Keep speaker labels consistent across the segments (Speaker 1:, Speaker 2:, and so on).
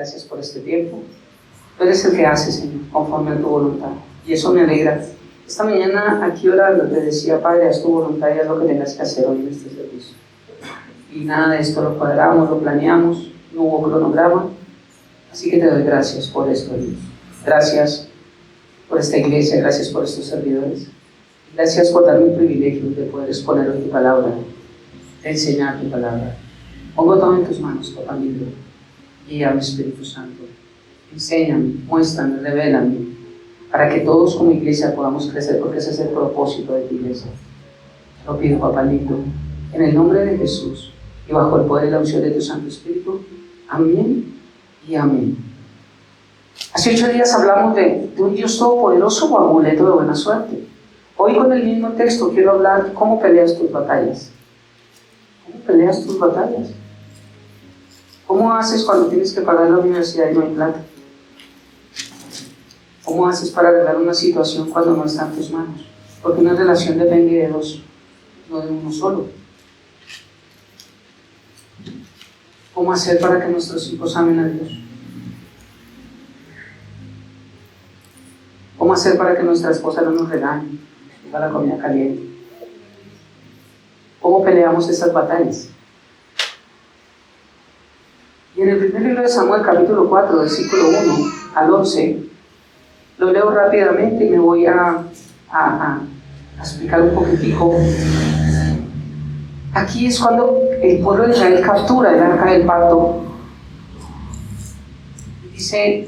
Speaker 1: Gracias por este tiempo. Tú eres el que hace, Señor, conforme a tu voluntad. Y eso me alegra. Esta mañana aquí orando te decía, Padre, haz tu voluntad y haz lo que tengas que hacer hoy en este servicio. Y nada de esto lo cuadramos, lo planeamos, no hubo cronograma. Así que te doy gracias por esto, Dios. Gracias por esta iglesia, gracias por estos servidores. Gracias por darme el privilegio de poder exponer hoy tu palabra, de enseñar tu palabra. Pongo todo en tus manos, papá mío. Guíame, Espíritu Santo. Enséñame, muéstrame, revélame, para que todos como iglesia podamos crecer, porque ese es el propósito de tu iglesia. Lo pido, papá lindo, en el nombre de Jesús y bajo el poder y la unción de tu Santo Espíritu. Amén y amén. Hace 8 días hablamos de un Dios todopoderoso o amuleto de buena suerte. Hoy con el mismo texto quiero hablar cómo peleas tus batallas. ¿Cómo peleas tus batallas? ¿Cómo haces cuando tienes que pagar la universidad y no hay plata? ¿Cómo haces para arreglar una situación cuando no está en tus manos? Porque una relación depende de dos, no de uno solo. ¿Cómo hacer para que nuestros hijos amen a Dios? ¿Cómo hacer para que nuestra esposa no nos regañe, diga la comida caliente? ¿Cómo peleamos estas batallas? Y en el primer libro de Samuel, capítulo 4, versículo 1 al 11, lo leo rápidamente y me voy a explicar un poquitico. Aquí es cuando el pueblo de Israel captura el arca del pacto. Dice,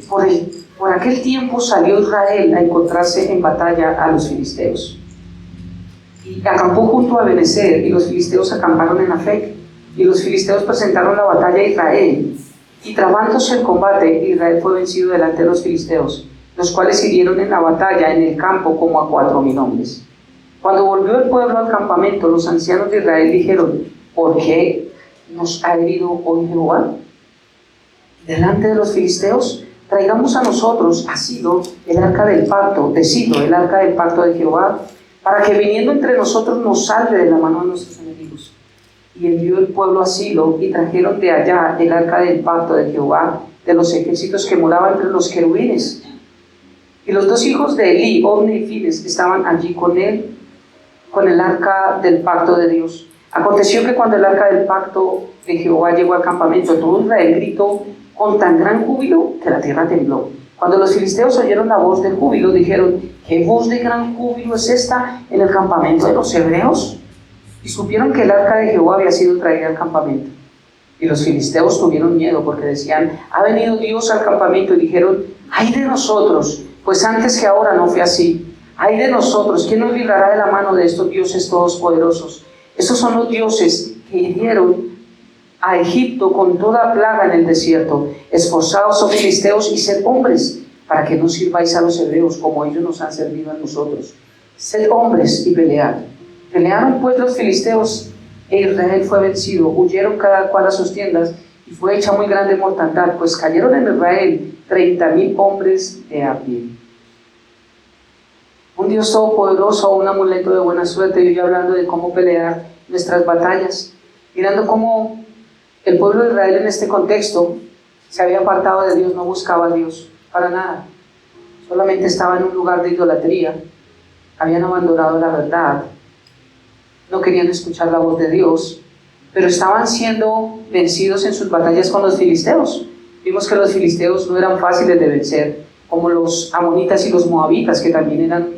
Speaker 1: por aquel tiempo salió Israel a encontrarse en batalla a los filisteos. Y acampó junto a Ebenezer, y los filisteos acamparon en Afec. Y los filisteos presentaron la batalla a Israel. Y trabándose el combate, Israel fue vencido delante de los filisteos, los cuales hirieron en la batalla en el campo como a 4,000 hombres. Cuando volvió el pueblo al campamento, los ancianos de Israel dijeron, ¿por qué nos ha herido hoy Jehová delante de los filisteos? Traigamos a nosotros a Silo el arca del pacto, de Silo el arca del pacto de Jehová, para que viniendo entre nosotros nos salve de la mano de nuestros enemigos. Y envió el pueblo a Silo y trajeron de allá el arca del pacto de Jehová, de los ejércitos que moraban entre los querubines. Y los 2 hijos de Elí, Ofni y Fides, estaban allí con él, con el arca del pacto de Dios. Aconteció que cuando el arca del pacto de Jehová llegó al campamento, todo Israel gritó con tan gran júbilo que la tierra tembló. Cuando los filisteos oyeron la voz del júbilo, dijeron, ¿qué voz de gran júbilo es esta en el campamento de los hebreos? Y supieron que el arca de Jehová había sido traída al campamento. Y los filisteos tuvieron miedo porque decían, ha venido Dios al campamento, y dijeron, ay de nosotros, pues antes que ahora no fue así. Ay de nosotros, ¿quién nos librará de la mano de estos dioses todopoderosos? Estos son los dioses que hirieron a Egipto con toda plaga en el desierto. Esforzaos, oh filisteos, y sed hombres, para que no sirváis a los hebreos como ellos nos han servido a nosotros. Sed hombres y pelead. Pelearon pues los filisteos, e Israel fue vencido. Huyeron cada cual a sus tiendas, y fue hecha muy grande mortandad, pues cayeron en Israel 30,000 hombres de a pie. Un Dios todopoderoso, un amuleto de buena suerte. Y yo hablando de cómo pelear nuestras batallas, mirando cómo el pueblo de Israel en este contexto se había apartado de Dios, no buscaba a Dios para nada, solamente estaba en un lugar de idolatría, habían abandonado la verdad, no querían escuchar la voz de Dios, pero estaban siendo vencidos en sus batallas con los filisteos. Vimos que los filisteos no eran fáciles de vencer, como los amonitas y los moabitas, que también eran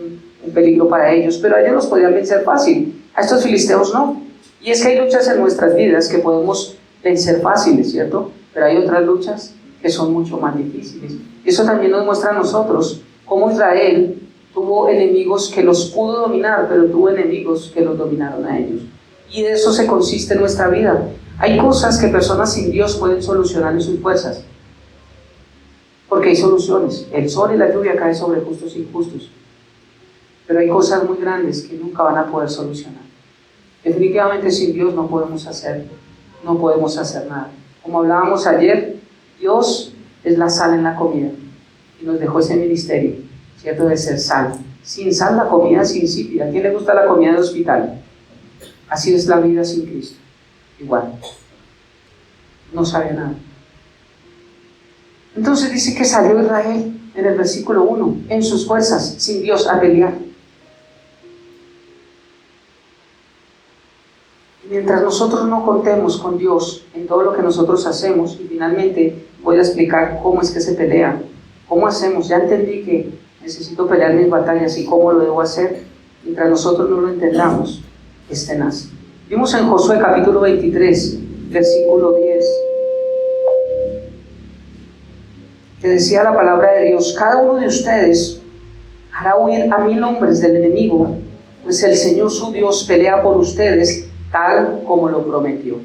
Speaker 1: un peligro para ellos, pero a ellos los podían vencer fácil, a estos filisteos no. Y es que hay luchas en nuestras vidas que podemos vencer fáciles, ¿cierto? Pero hay otras luchas que son mucho más difíciles. Eso también nos muestra a nosotros cómo Israel tuvo enemigos que los pudo dominar, pero tuvo enemigos que los dominaron a ellos. Y de eso se consiste nuestra vida. Hay cosas que personas sin Dios pueden solucionar en sus fuerzas, porque hay soluciones. El sol y la lluvia caen sobre justos e injustos, pero hay cosas muy grandes que nunca van a poder solucionar. Definitivamente sin Dios no podemos hacer nada. Como hablábamos ayer, Dios es la sal en la comida y nos dejó ese ministerio, ¿cierto? De ser sal. Sin sal la comida es insípida. ¿A quién le gusta la comida de hospital? Así es la vida sin Cristo. Igual. No sabe nada. Entonces dice que salió Israel en el versículo 1, en sus fuerzas, sin Dios, a pelear. Mientras nosotros no contemos con Dios en todo lo que nosotros hacemos, y finalmente voy a explicar cómo es que se pelea, cómo hacemos, ya entendí que necesito pelear mis batallas y cómo lo debo hacer, mientras nosotros no lo entendamos, es tenaz. Vimos en Josué capítulo 23, versículo 10, que decía la palabra de Dios: cada uno de ustedes hará huir a 1000 hombres del enemigo, pues el Señor su Dios pelea por ustedes tal como lo prometió.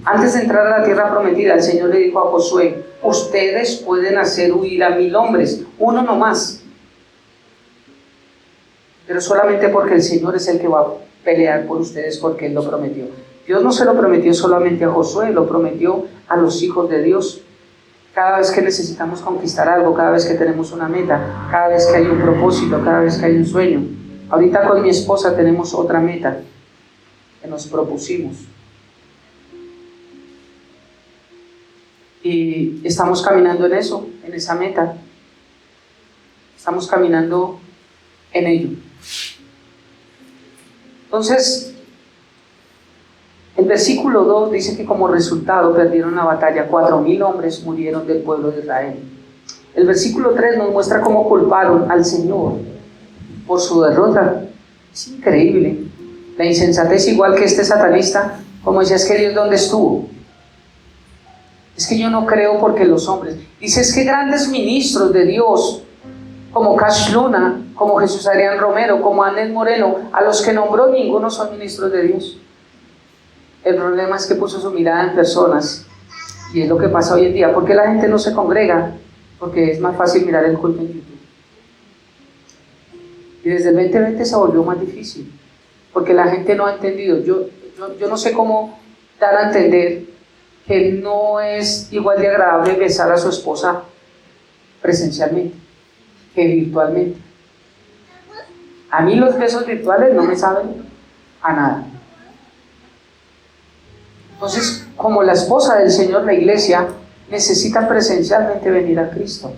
Speaker 1: Antes de entrar a la tierra prometida, el Señor le dijo a Josué: ustedes pueden hacer huir a 1000 hombres, uno no más, pero solamente porque el Señor es el que va a pelear por ustedes, porque Él lo prometió. Dios no se lo prometió solamente a Josué, lo prometió a los hijos de Dios. Cada vez que necesitamos conquistar algo, cada vez que tenemos una meta, cada vez que hay un propósito, cada vez que hay un sueño. Ahorita con mi esposa tenemos otra meta que nos propusimos. Y estamos caminando en eso, en esa meta. Estamos caminando en ello. Entonces, el versículo 2 dice que como resultado perdieron la batalla, 4000 hombres murieron del pueblo de Israel. El versículo 3 nos muestra cómo culparon al Señor por su derrota. Es increíble. La insensatez, igual que este satanista, como decía: es que Dios, ¿dónde estuvo? Es que yo no creo porque los hombres. Dice: es que grandes ministros de Dios, como Cash Luna, como Jesús Adrián Romero, como Anel Moreno, a los que nombró, ninguno son ministros de Dios. El problema es que puso su mirada en personas, y es lo que pasa hoy en día. ¿Por qué la gente no se congrega? Porque es más fácil mirar el culto en YouTube. Y desde el 2020 se volvió más difícil, porque la gente no ha entendido. Yo no sé cómo dar a entender que no es igual de agradable besar a su esposa presencialmente que virtualmente. A mí los besos virtuales no me saben a nada. Entonces, como la esposa del Señor, la iglesia necesita presencialmente venir a Cristo.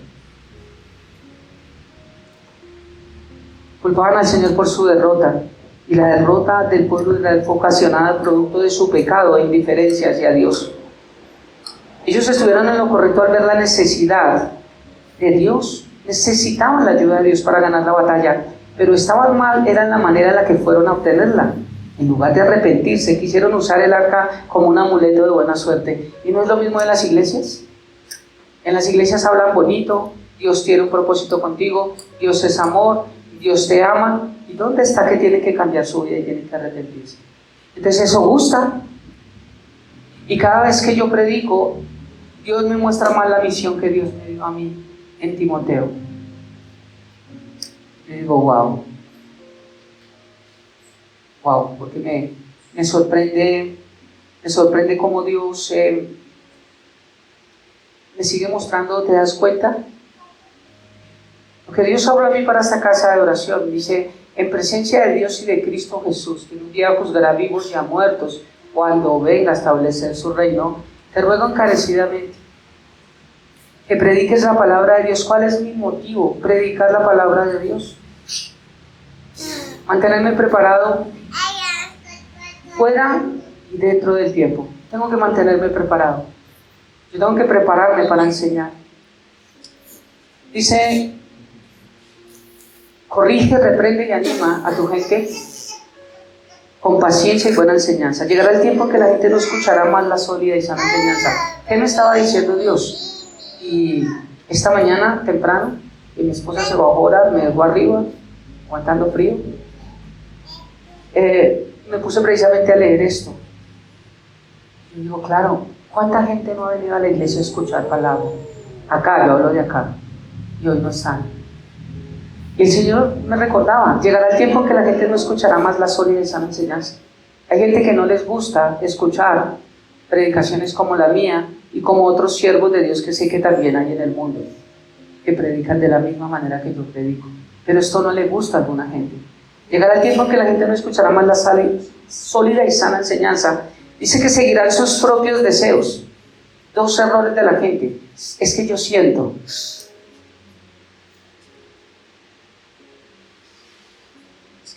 Speaker 1: Culpaban al Señor por su derrota, y la derrota del pueblo de Israel fue ocasionada producto de su pecado e indiferencia hacia Dios. Ellos estuvieron en lo correcto al ver la necesidad de Dios, necesitaban la ayuda de Dios para ganar la batalla, pero estaban mal, era en la manera en la que fueron a obtenerla. En lugar de arrepentirse, quisieron usar el arca como un amuleto de buena suerte. ¿Y no es lo mismo en las iglesias? En las iglesias hablan bonito: Dios tiene un propósito contigo, Dios es amor, Dios te ama. ¿Y dónde está que tiene que cambiar su vida y tiene que arrepentirse? Entonces eso gusta. Y cada vez que yo predico, Dios me muestra más la misión que Dios me dio a mí en Timoteo. Y digo: wow, porque me sorprende cómo Dios me sigue mostrando. ¿Te das cuenta? Porque Dios habla a mí para esta casa de oración. Dice: en presencia de Dios y de Cristo Jesús, que un día juzgará vivos y a muertos, cuando venga a establecer su reino, te ruego encarecidamente que prediques la palabra de Dios. ¿Cuál es mi motivo? Predicar la palabra de Dios. Mantenerme preparado fuera y dentro del tiempo. Tengo que mantenerme preparado. Yo tengo que prepararme para enseñar. Dice: corrige, reprende y anima a tu gente con paciencia y buena enseñanza. Llegará el tiempo en que la gente no escuchará más la sólida y sana enseñanza. ¿Qué me estaba diciendo Dios? Y esta mañana temprano, y mi esposa se bajó a orar, me dejó arriba, aguantando frío, me puse precisamente a leer esto. Y digo: claro, ¿cuánta gente no ha venido a la iglesia a escuchar palabra? Acá, yo hablo de acá, y hoy no están. Y el Señor me recordaba: llegará el tiempo en que la gente no escuchará más la sólida y sana enseñanza. Hay gente que no les gusta escuchar predicaciones como la mía y como otros siervos de Dios que sé que también hay en el mundo, que predican de la misma manera que yo predico. Pero esto no le gusta a alguna gente. Llegará el tiempo en que la gente no escuchará más la sólida y sana enseñanza. Dice que seguirán sus propios deseos. Dos errores de la gente. Es que yo siento. Es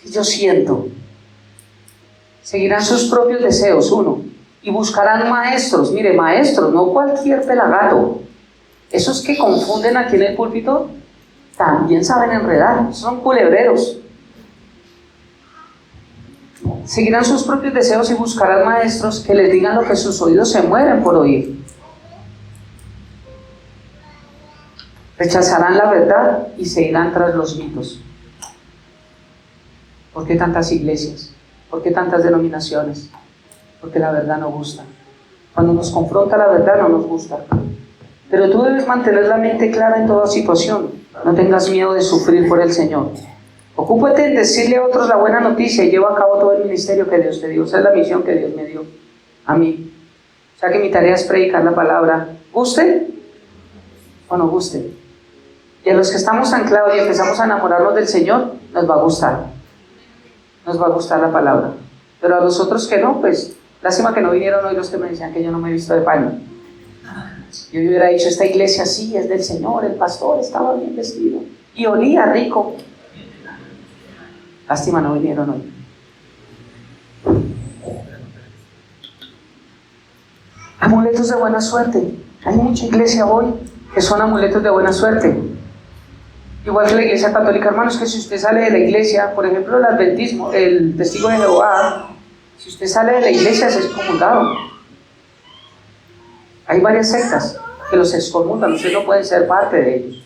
Speaker 1: que yo siento. Seguirán sus propios deseos, uno. Y buscarán maestros. Mire, maestros, no cualquier pelagato. Esos que confunden aquí en el púlpito también saben enredar. Son culebreros. Seguirán sus propios deseos y buscarán maestros que les digan lo que sus oídos se mueren por oír. Rechazarán la verdad y se irán tras los mitos. ¿Por qué tantas iglesias? ¿Por qué tantas denominaciones? Porque la verdad no gusta. Cuando nos confronta la verdad no nos gusta. Pero tú debes mantener la mente clara en toda situación. No tengas miedo de sufrir por el Señor. Ocúpate en decirle a otros la buena noticia y lleva a cabo todo el ministerio que Dios te dio. Esa es la misión que Dios me dio a mí. O sea que mi tarea es predicar la palabra. ¿Guste o no guste? Y a los que estamos anclados y empezamos a enamorarnos del Señor, nos va a gustar. Nos va a gustar la palabra. Pero a los otros que no, pues, lástima que no vinieron hoy los que me decían que yo no me he visto de paño. Yo hubiera dicho, esta iglesia sí es del Señor, el pastor estaba bien vestido y olía rico. Lástima no vinieron hoy. Amuletos de buena suerte. Hay mucha iglesia hoy que son amuletos de buena suerte. Igual que la iglesia católica, hermanos, que si usted sale de la iglesia, por ejemplo, el adventismo, el testigo de Jehová, si usted sale de la iglesia es excomulgado. Hay varias sectas que los excomulgan, usted no puede ser parte de ellos.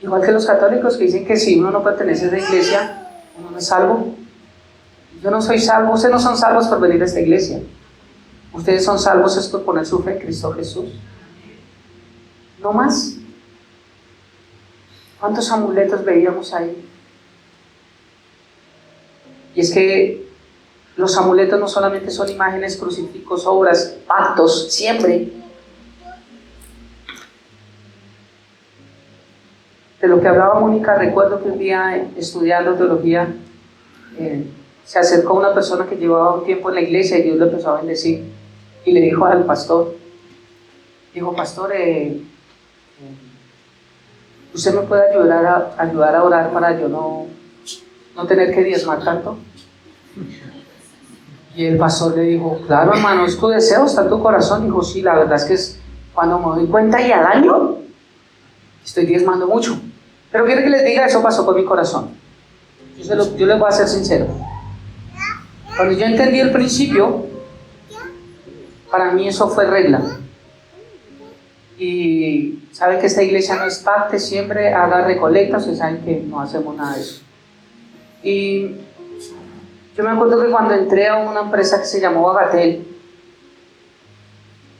Speaker 1: Igual que los católicos que dicen que si uno no pertenece a esa iglesia, uno no es salvo. Yo no soy salvo, ustedes no son salvos por venir a esta iglesia. Ustedes son salvos es por poner su fe en Cristo Jesús. No más. ¿Cuántos amuletos veíamos ahí? Y es que los amuletos no solamente son imágenes, crucifijos, obras, pactos, siempre. De lo que hablaba Mónica, recuerdo que un día estudiando teología, se acercó una persona que llevaba un tiempo en la iglesia y Dios le empezó a bendecir. Y le dijo al pastor, dijo, pastor, ¿usted me puede ayudar a orar para yo no tener que diezmar tanto? Y el pastor le dijo, claro hermano, es tu deseo, está en tu corazón. Dijo, sí, la verdad es que cuando me doy cuenta y al año estoy diezmando mucho. Pero quiero que les diga, eso pasó con mi corazón. Yo les voy a ser sincero. Cuando yo entendí el principio, para mí eso fue regla. Y saben que esta iglesia no es parte, siempre haga recolectas, ustedes saben que no hacemos nada de eso. Y yo me acuerdo que cuando entré a una empresa que se llamó Bagatel,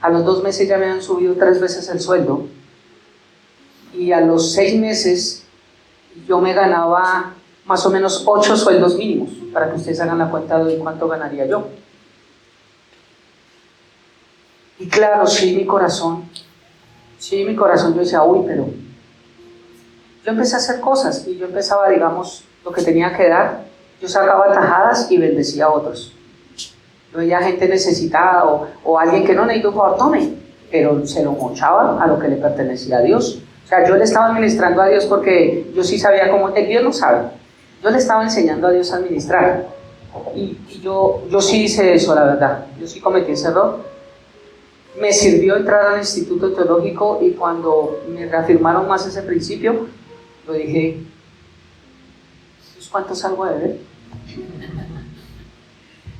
Speaker 1: a los 2 meses ya me habían subido 3 veces el sueldo. Y a los 6 meses yo me ganaba más o menos 8 sueldos mínimos, para que ustedes hagan la cuenta de cuánto ganaría yo. Y claro, sí, mi corazón yo decía, uy, pero yo empecé a hacer cosas y yo empezaba, digamos, lo que tenía que dar, yo sacaba tajadas y bendecía a otros. Yo veía gente necesitada o alguien que no necesitó, por favor, tome, pero se lo mochaba a lo que le pertenecía a Dios. O sea, yo le estaba administrando a Dios porque yo sí sabía cómo, Dios no sabe, yo le estaba enseñando a Dios a administrar. Y yo sí hice eso, la verdad, yo sí cometí ese error. Me sirvió entrar al instituto teológico y cuando me reafirmaron más ese principio, yo dije, ¿cuánto salgo a beber?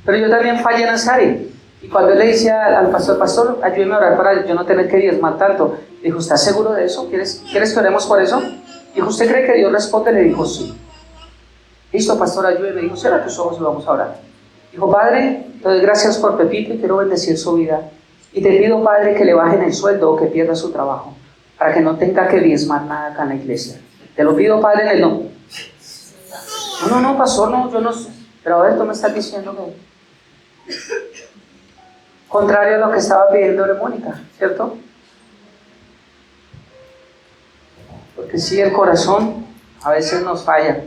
Speaker 1: Pero yo también fallé en esa área. Y cuando él le decía al pastor, ayúdeme a orar para yo no tener que diezmar tanto, dijo, ¿estás seguro de eso? ¿Quieres que oremos por eso? Dijo, ¿usted cree que Dios responde? Le dijo, sí. Listo, pastor, ayúdeme. Dijo, cierra tus ojos y vamos a orar. Dijo, Padre, te doy gracias por Pepito y quiero bendecir su vida. Y te pido, Padre, que le bajen el sueldo o que pierda su trabajo, para que no tenga que diezmar nada acá en la iglesia. Te lo pido, Padre, en el nombre. No, pastor, no, yo no sé. Pero a ver, tú me estás diciendo que... Contrario a lo que estaba pidiendo Mónica, ¿cierto? Porque sí, el corazón a veces nos falla.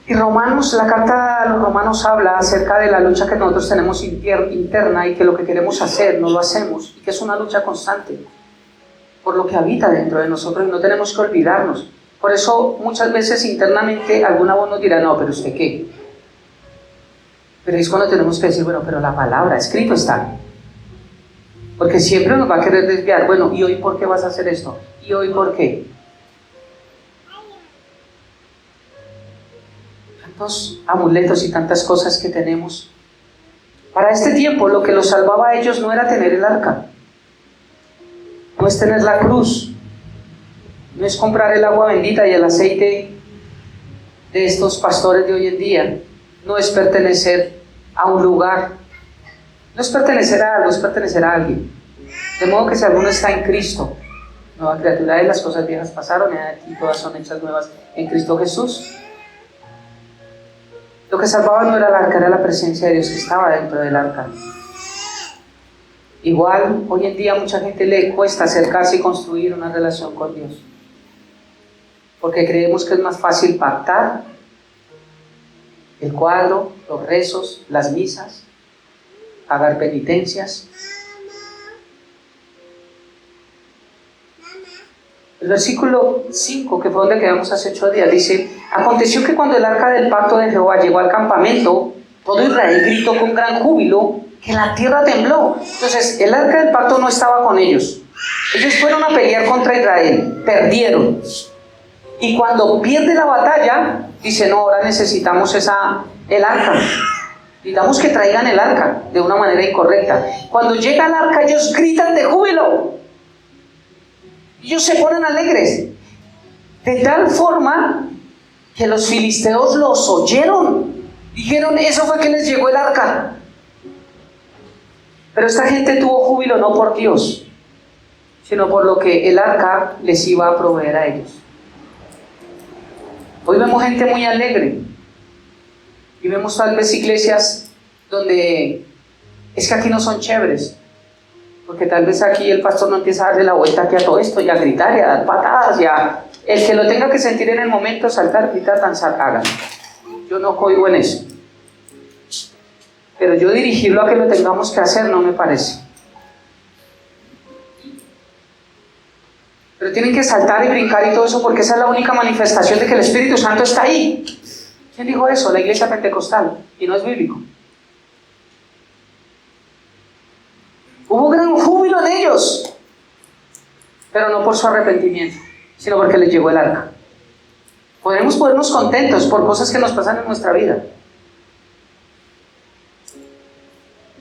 Speaker 1: Y Romanos, la carta a los Romanos habla acerca de la lucha que nosotros tenemos interna y que lo que queremos hacer no lo hacemos, y que es una lucha constante por lo que habita dentro de nosotros y no tenemos que olvidarnos. Por eso muchas veces internamente alguna voz nos dirá, no, pero ¿usted qué? Pero es cuando tenemos que decir, bueno, pero la palabra, escrito está. Porque siempre nos va a querer desviar, bueno, ¿y hoy por qué vas a hacer esto? ¿Y hoy por qué? Tantos amuletos y tantas cosas que tenemos. Para este tiempo lo que los salvaba a ellos no era tener el arca, no es tener la cruz, no es comprar el agua bendita y el aceite de estos pastores de hoy en día, no es pertenecer a un lugar, no es pertenecer a algo, es pertenecer a alguien. De modo que si alguno está en Cristo, nueva criatura, de las cosas viejas pasaron y aquí todas son hechas nuevas en Cristo Jesús. Lo que salvaba no era el arca, era la presencia de Dios que estaba dentro del arca. Igual, hoy en día a mucha gente le cuesta acercarse y construir una relación con Dios, porque creemos que es más fácil pactar el cuadro, los rezos, las misas, pagar penitencias. El versículo 5, que fue donde quedamos hace 8 días, dice: aconteció que cuando el arca del pacto de Jehová llegó al campamento, todo Israel gritó con gran júbilo, que la tierra tembló. Entonces, el arca del pacto no estaba con ellos. Ellos fueron a pelear contra Israel, perdieron. Y cuando pierde la batalla, dice, no, ahora necesitamos el arca. Necesitamos que traigan el arca de una manera incorrecta. Cuando llega el arca, ellos gritan de júbilo. Ellos se ponen alegres. De tal forma que los filisteos los oyeron. Dijeron, eso fue que les llegó el arca. Pero esta gente tuvo júbilo no por Dios, sino por lo que el arca les iba a proveer a ellos. Hoy vemos gente muy alegre y vemos tal vez iglesias donde es que aquí no son chéveres, porque tal vez aquí el pastor no empieza a darle la vuelta aquí a todo esto y a gritar y a dar patadas y a... El que lo tenga que sentir en el momento, saltar, gritar, danzar, hagan. Yo no caigo en eso. Pero yo dirigirlo a que lo tengamos que hacer no me parece. Pero tienen que saltar y brincar y todo eso, porque esa es la única manifestación de que el Espíritu Santo está ahí. ¿Quién dijo eso? La iglesia pentecostal, y no es bíblico. Hubo gran júbilo en ellos, pero no por su arrepentimiento, sino porque les llegó el arca. Podemos ponernos contentos por cosas que nos pasan en nuestra vida,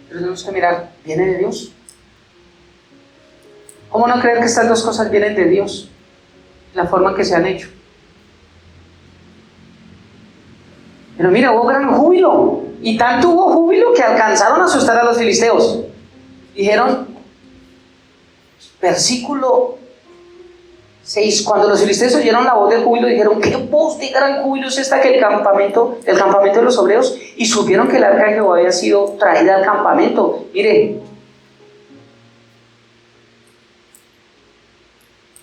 Speaker 1: pero tenemos que mirar, ¿viene de Dios? ¿Cómo no creer que estas dos cosas vienen de Dios? La forma en que se han hecho. Pero mira, hubo gran júbilo. Y tanto hubo júbilo que alcanzaron a asustar a los filisteos. Dijeron, versículo 6, cuando los filisteos oyeron la voz de júbilo, dijeron, ¿qué voz de gran júbilo es esta que el campamento de los obreros? Y supieron que el arca de Jehová había sido traída al campamento. Mire,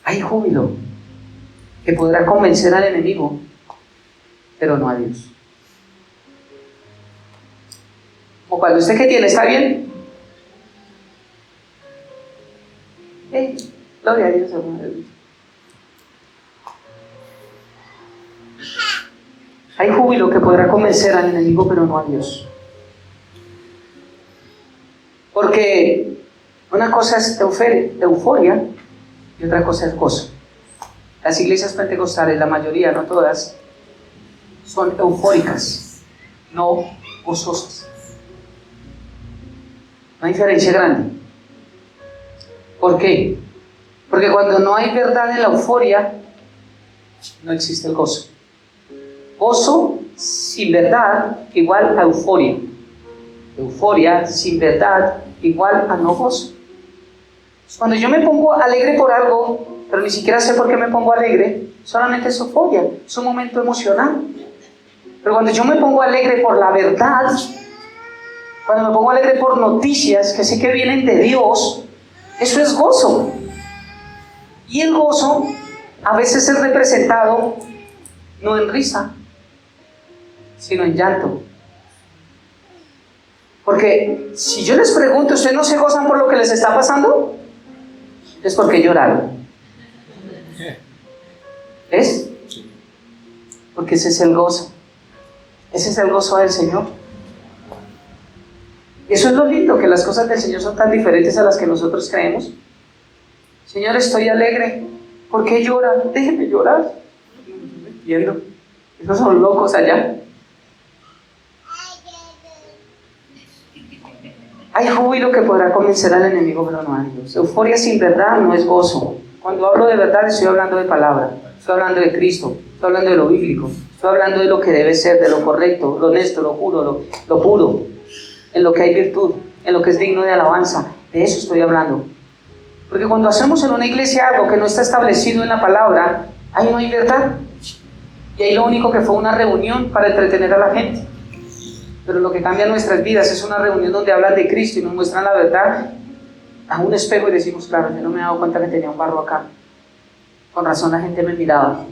Speaker 1: hay júbilo que podrá convencer al enemigo, pero no a Dios. O cuando usted que tiene, ¿está bien? Gloria a Dios, hermano. Hay júbilo que podrá convencer al enemigo, pero no a Dios. Porque una cosa es euforia y otra cosa es gozo. Las iglesias pentecostales, la mayoría, no todas, son eufóricas, no gozosas. Una diferencia grande. ¿Por qué? Porque cuando no hay verdad en la euforia, no existe el gozo. Gozo sin verdad igual a euforia. Euforia sin verdad igual a no gozo. Cuando yo me pongo alegre por algo, pero ni siquiera sé por qué me pongo alegre, solamente es euforia, es un momento emocional. Pero cuando yo me pongo alegre por la verdad, cuando me pongo alegre por noticias que sé que vienen de Dios, eso es gozo. Y el gozo a veces es representado no en risa, sino en llanto. Porque si yo les pregunto, ¿ustedes no se gozan por lo que les está pasando? Es porque lloraron. ¿Ves? Porque ese es el gozo. Ese es el gozo del Señor. Y eso es lo lindo, que las cosas del Señor son tan diferentes a las que nosotros creemos. Señor, estoy alegre. ¿Por qué llora? Déjeme llorar. No entiendo. Esos son locos allá. Hay júbilo que podrá convencer al enemigo, pero no a Dios. Euforia sin verdad no es gozo. Cuando hablo de verdad, estoy hablando de palabra, estoy hablando de Cristo, estoy hablando de lo bíblico, estoy hablando de lo que debe ser, de lo correcto, lo honesto, lo puro, lo puro, en lo que hay virtud, en lo que es digno de alabanza. De eso estoy hablando. Porque cuando hacemos en una iglesia algo que no está establecido en la palabra, ahí no hay verdad. Y ahí lo único que fue una reunión para entretener a la gente. Pero lo que cambia nuestras vidas es una reunión donde hablan de Cristo y nos muestran la verdad a un espejo y decimos, claro, yo no me he dado cuenta que tenía un barro acá. Con razón la gente me miraba.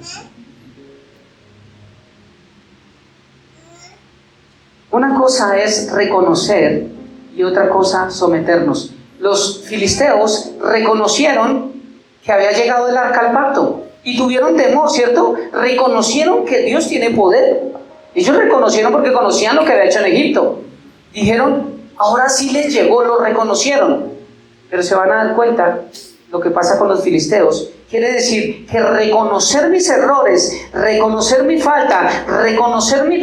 Speaker 1: Una cosa es reconocer y otra cosa someternos. Los filisteos reconocieron que había llegado el arca al pacto y tuvieron temor, ¿cierto? Reconocieron que Dios tiene poder. Ellos reconocieron porque conocían lo que había hecho en Egipto. Dijeron, ahora sí les llegó, lo reconocieron. Pero se van a dar cuenta lo que pasa con los filisteos. Quiere decir que reconocer mis errores, reconocer mi falta, reconocer mi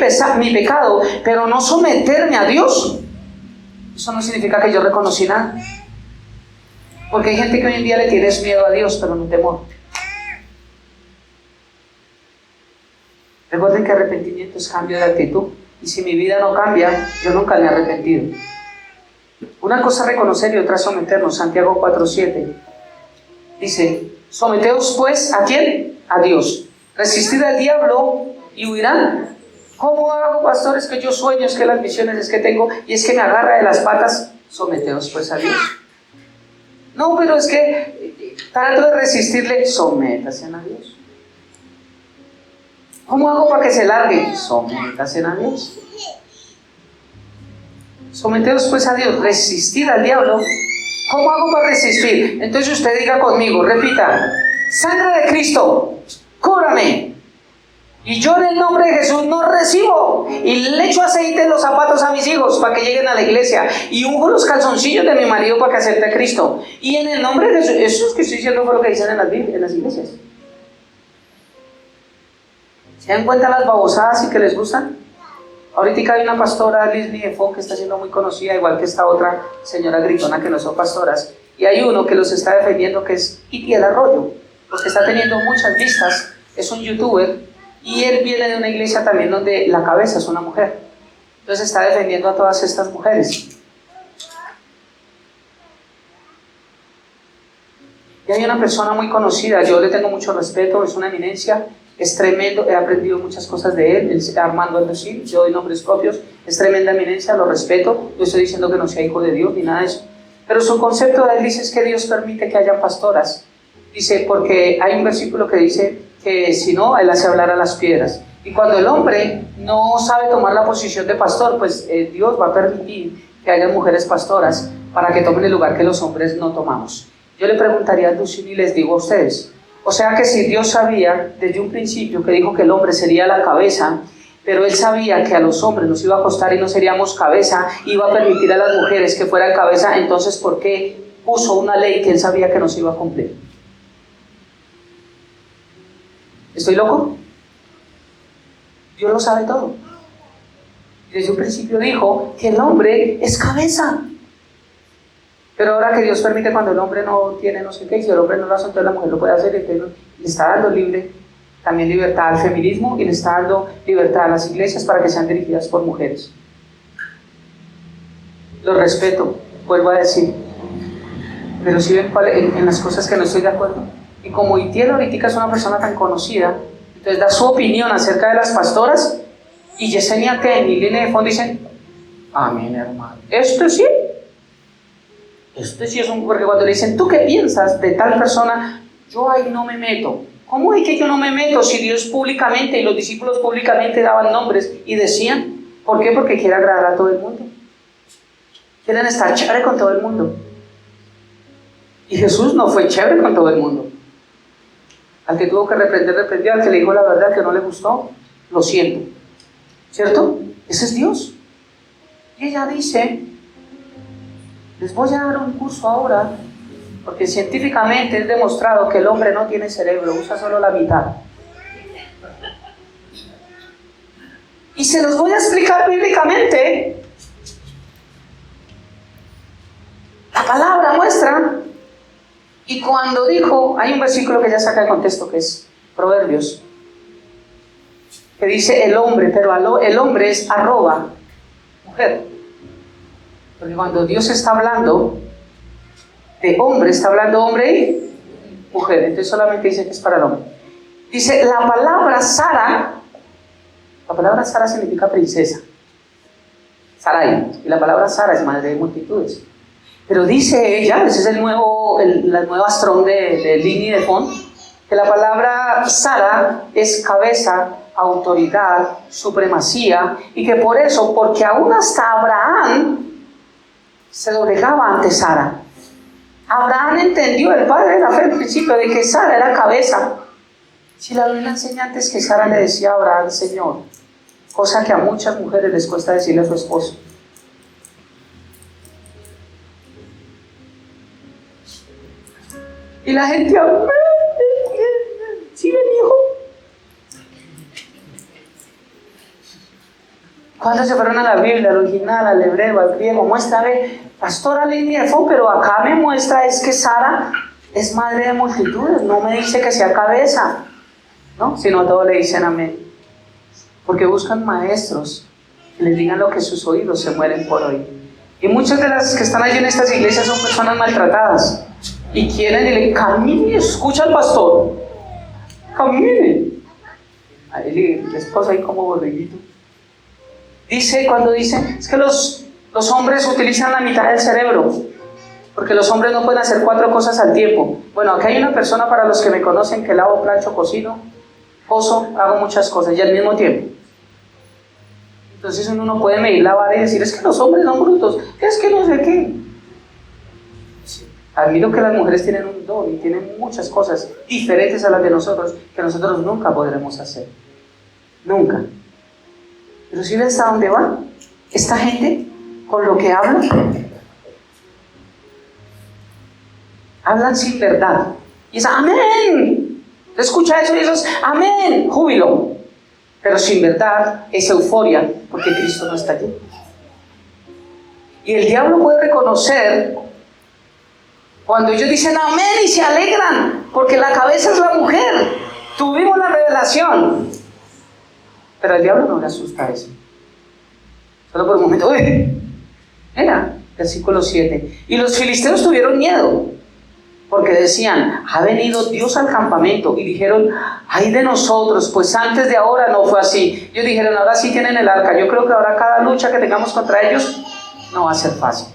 Speaker 1: pecado, pero no someterme a Dios, eso no significa que yo reconocí nada. Porque hay gente que hoy en día le tienes miedo a Dios, pero no temor. Recuerden que arrepentimiento es cambio de actitud. Y si mi vida no cambia, yo nunca me he arrepentido. Una cosa es reconocer y otra es someternos. Santiago 4:7 dice, someteos pues, ¿a quién? A Dios. Resistid al diablo y huirán. ¿Cómo hago, pastores, que yo sueño? Es que las visiones es que tengo y es que me agarra de las patas. Someteos pues a Dios. No, pero es que trato de resistirle. Sométase a Dios. ¿Cómo hago para que se largue? Sométase a Dios. Someteos pues a Dios. Resistir al diablo. ¿Cómo hago para resistir? Entonces usted diga conmigo, repita, sangre de Cristo, cúrame. Y yo en el nombre de Jesús no recibo. Y le echo aceite en los zapatos a mis hijos para que lleguen a la iglesia. Y unjo los calzoncillos de mi marido para que acepte a Cristo. Y en el nombre de Jesús, eso es que estoy diciendo fue lo que dicen en las iglesias. ¿Se dan cuenta las babosadas y que les gustan? Ahorita hay una pastora, Liz Niefo, que está siendo muy conocida, igual que esta otra señora gritona que no son pastoras. Y hay uno que los está defendiendo, que es Itiel Arroyo, porque está teniendo muchas vistas, es un youtuber, y él viene de una iglesia también donde la cabeza es una mujer. Entonces está defendiendo a todas estas mujeres. Y hay una persona muy conocida, yo le tengo mucho respeto, es una eminencia, es tremendo, he aprendido muchas cosas de él, Armando Aldosín, yo doy nombres propios, es tremenda eminencia, lo respeto, no estoy diciendo que no sea hijo de Dios ni nada de eso, pero su concepto de él dice es que Dios permite que haya pastoras, dice, porque hay un versículo que dice que si no, él hace hablar a las piedras, y cuando el hombre no sabe tomar la posición de pastor, pues Dios va a permitir que haya mujeres pastoras para que tomen el lugar que los hombres no tomamos. Yo le preguntaría a Lucín y les digo a ustedes, o sea que si Dios sabía desde un principio que dijo que el hombre sería la cabeza, pero Él sabía que a los hombres nos iba a costar y no seríamos cabeza, iba a permitir a las mujeres que fueran cabeza, entonces ¿por qué puso una ley que Él sabía que nos iba a cumplir? ¿Estoy loco? Dios lo sabe todo. Desde un principio dijo que el hombre es cabeza. Pero ahora que Dios permite cuando el hombre no tiene no sé qué, y si el hombre no lo hace, entonces la mujer lo puede hacer, entonces le está dando también libertad al feminismo y le está dando libertad a las iglesias para que sean dirigidas por mujeres. Lo respeto, vuelvo a decir, pero si ven en las cosas que no estoy de acuerdo. Y como Itiel ahorita es una persona tan conocida, entonces da su opinión acerca de las pastoras, y Yesenia Ten y Línea de Fondo dicen, amén hermano, esto sí es un, porque cuando le dicen, ¿tú qué piensas de tal persona? Yo ahí no me meto. ¿Cómo es que yo no me meto si Dios públicamente y los discípulos públicamente daban nombres y decían? ¿Por qué? Porque quiere agradar a todo el mundo. Quieren estar chévere con todo el mundo. Y Jesús no fue chévere con todo el mundo. Al que tuvo que reprender, reprendió. Al que le dijo la verdad que no le gustó, lo siento. ¿Cierto? Ese es Dios. Y ella dice, les voy a dar un curso ahora, porque científicamente es demostrado que el hombre no tiene cerebro, usa solo la mitad. Y se los voy a explicar bíblicamente. La palabra muestra. Y cuando dijo, hay un versículo que ya saca el contexto, que es Proverbios, que dice el hombre, pero el hombre es arroba mujer. Porque cuando Dios está hablando de hombre, está hablando hombre y mujer. Entonces solamente dice que es para el hombre. Dice, la palabra Sara significa princesa. Sarai. Y la palabra Sara es madre de multitudes. Pero dice ella, ese es la nueva Strong de Lini de Font, que la palabra Sara es cabeza, autoridad, supremacía, y que por eso, porque aún hasta Abraham se doblegaba ante Sara. Abraham entendió, el padre de la fe al principio, de que Sara era cabeza. Si la Biblia enseña antes que Sara le decía a Abraham, Señor, cosa que a muchas mujeres les cuesta decirle a su esposo. Y la gente, ¿sí ven, hijo? Cuando se fueron a la Biblia, al original, al hebreo, al griego, muestra, pastora Línea de Fon, pero acá me muestra es que Sara es madre de multitudes, no me dice que sea cabeza, ¿no? Sino a todos le dicen amén. Porque buscan maestros que les digan lo que sus oídos se mueren por oír. Y muchas de las que están allí en estas iglesias son personas maltratadas. Y quieren y le camine, escucha al pastor, camine. Ahí el esposo ahí como borreguito. Dice, cuando dice, es que los hombres utilizan la mitad del cerebro, porque los hombres no pueden hacer 4 cosas al tiempo. Bueno, aquí hay una persona, para los que me conocen, que lavo, plancho, cocino, coso, hago muchas cosas y al mismo tiempo. Entonces uno no puede medir la vara y decir, es que los hombres son brutos, es que no sé qué. Admiro que las mujeres tienen un don y tienen muchas cosas diferentes a las de nosotros, que nosotros nunca podremos hacer. Nunca. Pero si ves hasta dónde va esta gente con lo que hablan. Hablan sin verdad. Y es amén. Escucha eso y eso es amén, júbilo. Pero sin verdad es euforia, porque Cristo no está allí. Y el diablo puede reconocer cuando ellos dicen amén y se alegran, porque la cabeza es la mujer. Tuvimos la revelación. Pero al diablo no le asusta eso. Solo por un momento, ¡uy! Mira, versículo 7. Y los filisteos tuvieron miedo, porque decían, ha venido Dios al campamento. Y dijeron, ay de nosotros, pues antes de ahora no fue así. Ellos dijeron, ahora sí tienen el arca. Yo creo que ahora cada lucha que tengamos contra ellos no va a ser fácil.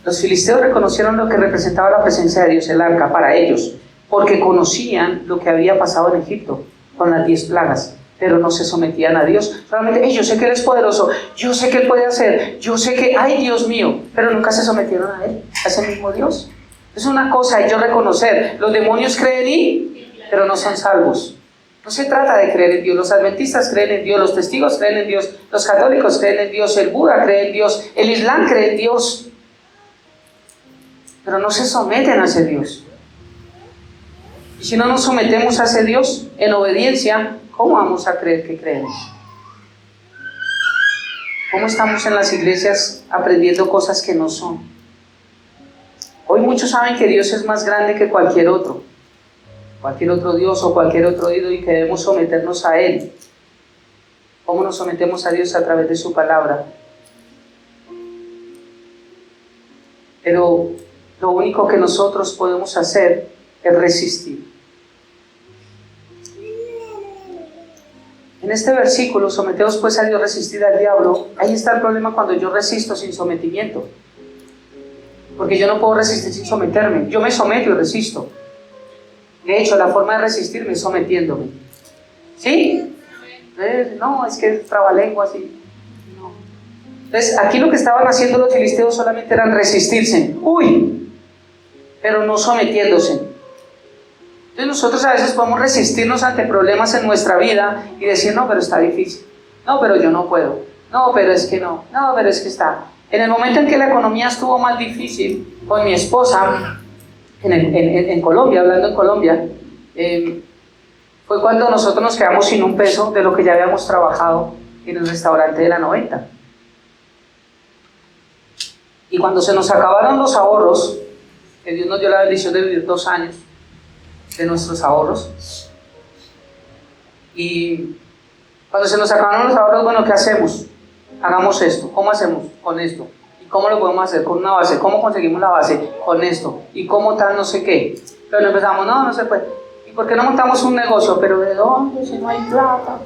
Speaker 1: Los filisteos reconocieron lo que representaba la presencia de Dios, el arca, para ellos, porque conocían lo que había pasado en Egipto con las 10 plagas, pero no se sometían a Dios. Solamente, yo sé que Él es poderoso, yo sé que Él puede hacer, yo sé que, ay Dios mío, pero nunca se sometieron a Él, a ese mismo Dios. Es una cosa ellos reconocer, los demonios creen pero no son salvos. No se trata de creer en Dios, los adventistas creen en Dios, los testigos creen en Dios, los católicos creen en Dios, el Buda cree en Dios, el Islam cree en Dios, pero no se someten a ese Dios. Y si no nos sometemos a ese Dios en obediencia, ¿cómo vamos a creer que creemos? ¿Cómo estamos en las iglesias aprendiendo cosas que no son? Hoy muchos saben que Dios es más grande que cualquier otro Dios o cualquier otro ídolo, y que debemos someternos a Él. ¿Cómo nos sometemos a Dios? A través de su palabra. Pero lo único que nosotros podemos hacer es resistir. En este versículo, someteos pues a Dios, resistir al diablo. Ahí está el problema cuando yo resisto sin sometimiento. porque yo no puedo resistir sin someterme. Yo me someto y resisto. De hecho, la forma de resistirme es sometiéndome. ¿Sí? No, es que es trabalenguas y no. Entonces, aquí lo que estaban haciendo los filisteos solamente eran resistirse. ¡Uy! Pero no sometiéndose. Entonces nosotros a veces podemos resistirnos ante problemas en nuestra vida y decir, no, pero está difícil. No, pero yo no puedo. No, pero es que no. No, pero es que está. En el momento en que la economía estuvo más difícil con mi esposa, en Colombia, hablando en Colombia, fue cuando nosotros nos quedamos sin un peso de lo que ya habíamos trabajado en el restaurante de la 90. Y cuando se nos acabaron los ahorros, que Dios nos dio la bendición de vivir 2 años de nuestros ahorros, y cuando se nos acabaron los ahorros, bueno, ¿qué hacemos? Hagamos esto. ¿Cómo hacemos? Con esto. ¿Y cómo lo podemos hacer? Con una base. ¿Cómo conseguimos la base? Con esto. ¿Y cómo tal? No sé qué. Pero empezamos, no se puede. ¿Y por qué no montamos un negocio? ¿Pero de dónde? Si no hay plata.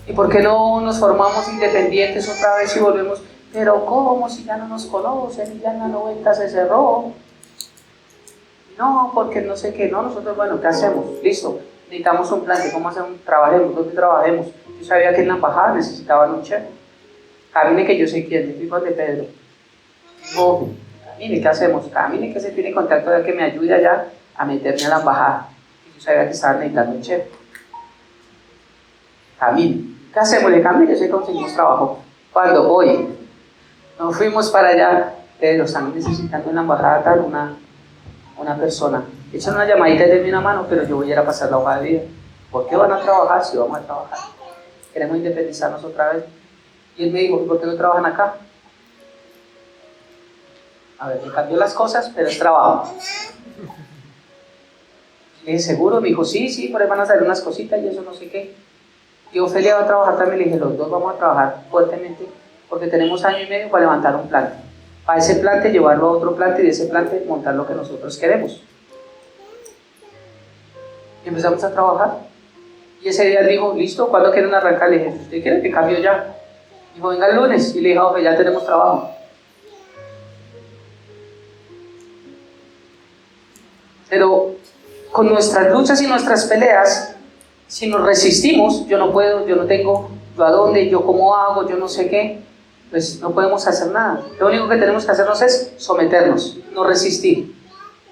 Speaker 1: ¿Y por qué no nos formamos independientes otra vez y volvemos? ¿Pero cómo? Si ya no nos conocen y ya en la 90 se cerró. No, porque no sé qué. No, nosotros, bueno, ¿qué hacemos? Listo. Necesitamos un plan de cómo hacer un trabajemos, dónde trabajemos. Yo sabía que en la embajada necesitaban un chef. Camine que yo sé quién, me fui con de Pedro. Oh, camine, ¿qué hacemos? Camine que se tiene contacto de que me ayude allá a meterme a la embajada. Yo sabía que estaban necesitando un chef. Camine. ¿Qué hacemos? Le camine, yo sé que conseguimos trabajo. Cuando hoy nos fuimos para allá, Pedro, están necesitando en la embajada tal una persona. Echan una llamadita y denme una mano, pero yo voy a ir a pasar la hoja de vida. ¿Por qué van a trabajar si vamos a trabajar? Queremos independizarnos otra vez. Y él me dijo, ¿por qué no trabajan acá? A ver, me cambió las cosas, pero es trabajo. Le dije, ¿seguro? Me dijo, sí, por ahí van a salir unas cositas y eso no sé qué. Y Ofelia va a trabajar también. Le dije, los dos vamos a trabajar fuertemente porque tenemos 1 año y medio para levantar un plante. Para ese plante llevarlo a otro plante y de ese plante montar lo que nosotros queremos. Y empezamos a trabajar. Y ese día él dijo, listo, ¿cuándo quieren arrancar? Le dije, ¿usted quiere que cambio ya? Dijo, venga el lunes. Y le dije, ok, ya tenemos trabajo. Pero con nuestras luchas y nuestras peleas, si nos resistimos, yo no puedo, yo no tengo, yo a dónde, yo cómo hago, yo no sé qué, pues no podemos hacer nada. Lo único que tenemos que hacernos es someternos, no resistir.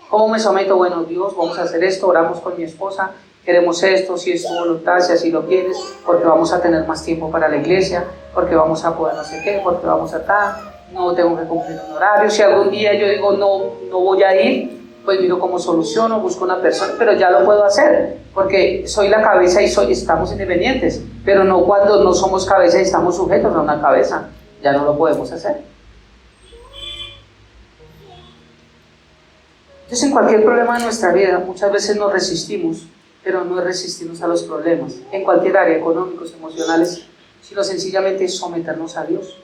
Speaker 1: ¿Cómo me someto? Bueno, Dios, vamos a hacer esto, oramos con mi esposa, queremos esto, si es tu voluntad, si así lo quieres, porque vamos a tener más tiempo para la iglesia, porque vamos a poder no sé qué, porque vamos a estar, no tengo que cumplir un horario. Si algún día yo digo no voy a ir, pues miro cómo soluciono, busco una persona, pero ya lo puedo hacer, porque soy la cabeza y estamos independientes, pero no cuando no somos cabeza y estamos sujetos a una cabeza, ya no lo podemos hacer. Entonces, en cualquier problema de nuestra vida, muchas veces nos resistimos, pero no es resistirnos a los problemas, en cualquier área, económicos, emocionales, sino sencillamente someternos a Dios.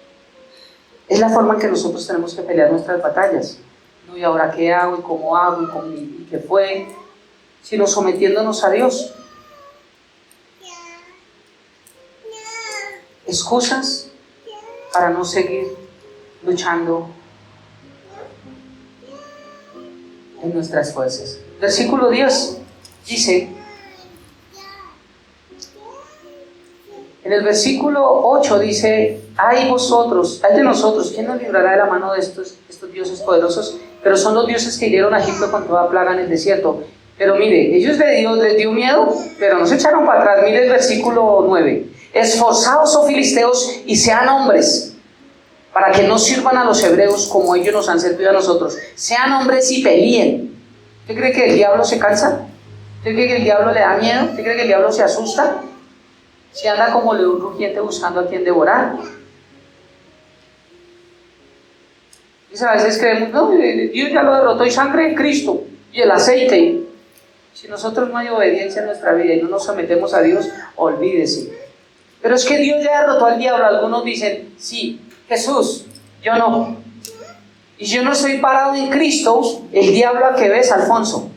Speaker 1: Es la forma en que nosotros tenemos que pelear nuestras batallas. ¿No? ¿Y ahora qué hago? ¿Y cómo hago? ¿Y qué fue? Sino sometiéndonos a Dios. Excusas para no seguir luchando en nuestras fuerzas. Versículo 10 dice, en el versículo 8 dice, ay vosotros, ay de nosotros, ¿quién nos librará de la mano de estos dioses poderosos? Pero son los dioses que hirieron a Egipto con toda plaga en el desierto. Pero mire, ellos les dio miedo, pero no se echaron para atrás. Mire el versículo 9. Esforzaos, oh filisteos, y sean hombres, para que no sirvan a los hebreos como ellos nos han servido a nosotros. Sean hombres y peleen. ¿Usted cree que el diablo se cansa? ¿Usted cree que el diablo le da miedo? ¿Usted cree que el diablo se asusta? Si anda como león rugiente buscando a quien devorar. Y a veces creemos, no, Dios ya lo derrotó, y sangre de Cristo, y el aceite. Si nosotros no hay obediencia en nuestra vida y no nos sometemos a Dios, olvídese. Pero es que Dios ya derrotó al diablo. Algunos dicen, sí, Jesús, yo no. Y si yo no estoy parado en Cristo, el diablo a que ves, Alfonso.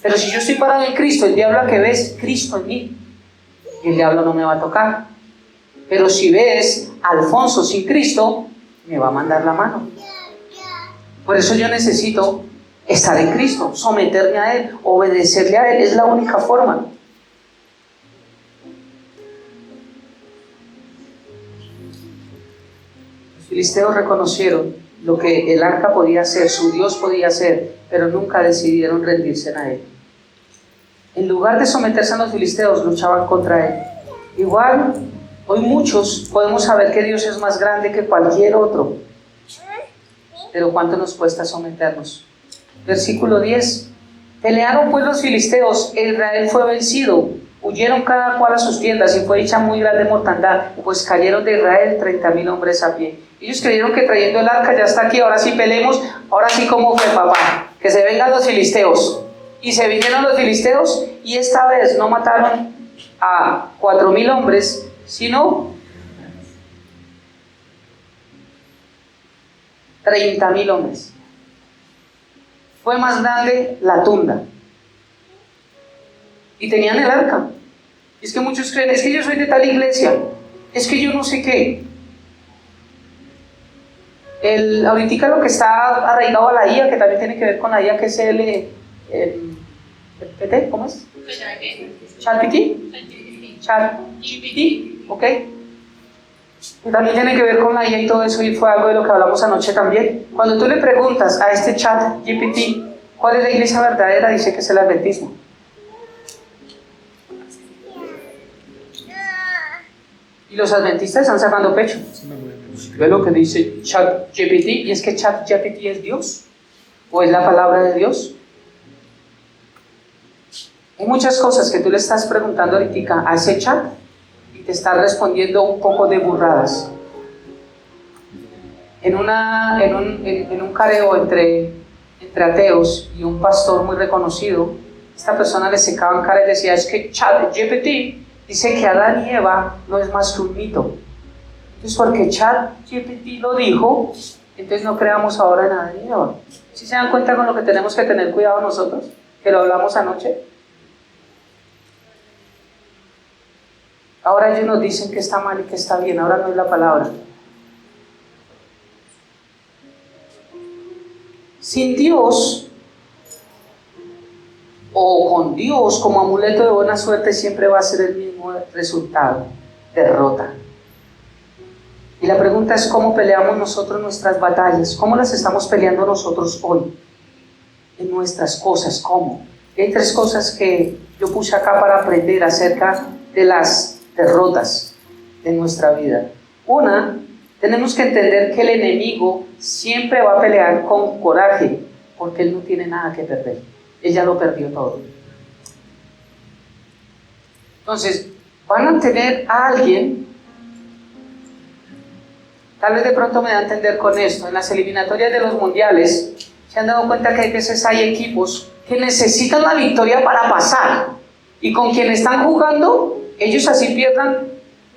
Speaker 1: Pero si yo estoy parado en Cristo, el diablo a que ves, Cristo en mí. Y el diablo no me va a tocar. Pero si ves a Alfonso sin Cristo, me va a mandar la mano. Por eso yo necesito estar en Cristo, someterme a Él, obedecerle a Él, es la única forma. Los filisteos reconocieron lo que el arca podía hacer, su Dios podía hacer, pero nunca decidieron rendirse a Él. En lugar de someterse a los filisteos, luchaban contra Él. Igual, hoy muchos podemos saber que Dios es más grande que cualquier otro, pero ¿cuánto nos cuesta someternos? Versículo 10. Pelearon pues los filisteos, e Israel fue vencido, huyeron cada cual a sus tiendas y fue hecha muy grande mortandad, pues cayeron de Israel 30,000 hombres a pie. Ellos creyeron que trayendo el arca ya está aquí, ahora sí peleemos, ahora sí como fue papá, que se vengan los filisteos. Y se vinieron los filisteos y esta vez no mataron a 4,000 hombres, sino 30,000 hombres. Fue más grande la tunda. Y tenían el arca. Y es que muchos creen, es que yo soy de tal iglesia, es que yo no sé qué. Ahorita lo que está arraigado a la IA, que también tiene que ver con la IA, que es el PT, ¿cómo es? ChatGPT, ¿ok? Y también tiene que ver con la IA y todo eso, y fue algo de lo que hablamos anoche también. Cuando tú le preguntas a este ChatGPT cuál es la iglesia verdadera, dice que es el adventismo. Y los adventistas están sacando pecho. Ve lo que dice ChatGPT, y es que ChatGPT es Dios, o es la palabra de Dios. Hay muchas cosas que tú le estás preguntando ahorita a ese chat y te está respondiendo un poco de burradas. En un careo entre ateos y un pastor muy reconocido, esta persona le secaba en cara y decía, es que ChatGPT dice que Adán y Eva no es más que un mito. Entonces, porque ChatGPT lo dijo, entonces no creamos ahora en Adán y Eva. ¿Sí se dan cuenta con lo que tenemos que tener cuidado nosotros? Que lo hablamos anoche. Ahora ellos nos dicen que está mal y que está bien, ahora no es la palabra. Sin Dios, o con Dios como amuleto de buena suerte, siempre va a ser el mismo resultado, derrota. Y la pregunta es cómo peleamos nosotros nuestras batallas, cómo las estamos peleando nosotros hoy, en nuestras cosas, cómo. Y hay 3 cosas que yo puse acá para aprender acerca de las derrotas de nuestra vida. Una, tenemos que entender que el enemigo siempre va a pelear con coraje, porque él no tiene nada que perder. Él ya lo perdió todo. Entonces, van a tener a alguien, tal vez de pronto me da a entender con esto, en las eliminatorias de los mundiales, se han dado cuenta que a veces hay equipos que necesitan la victoria para pasar, y con quienes están jugando, ellos así pierdan,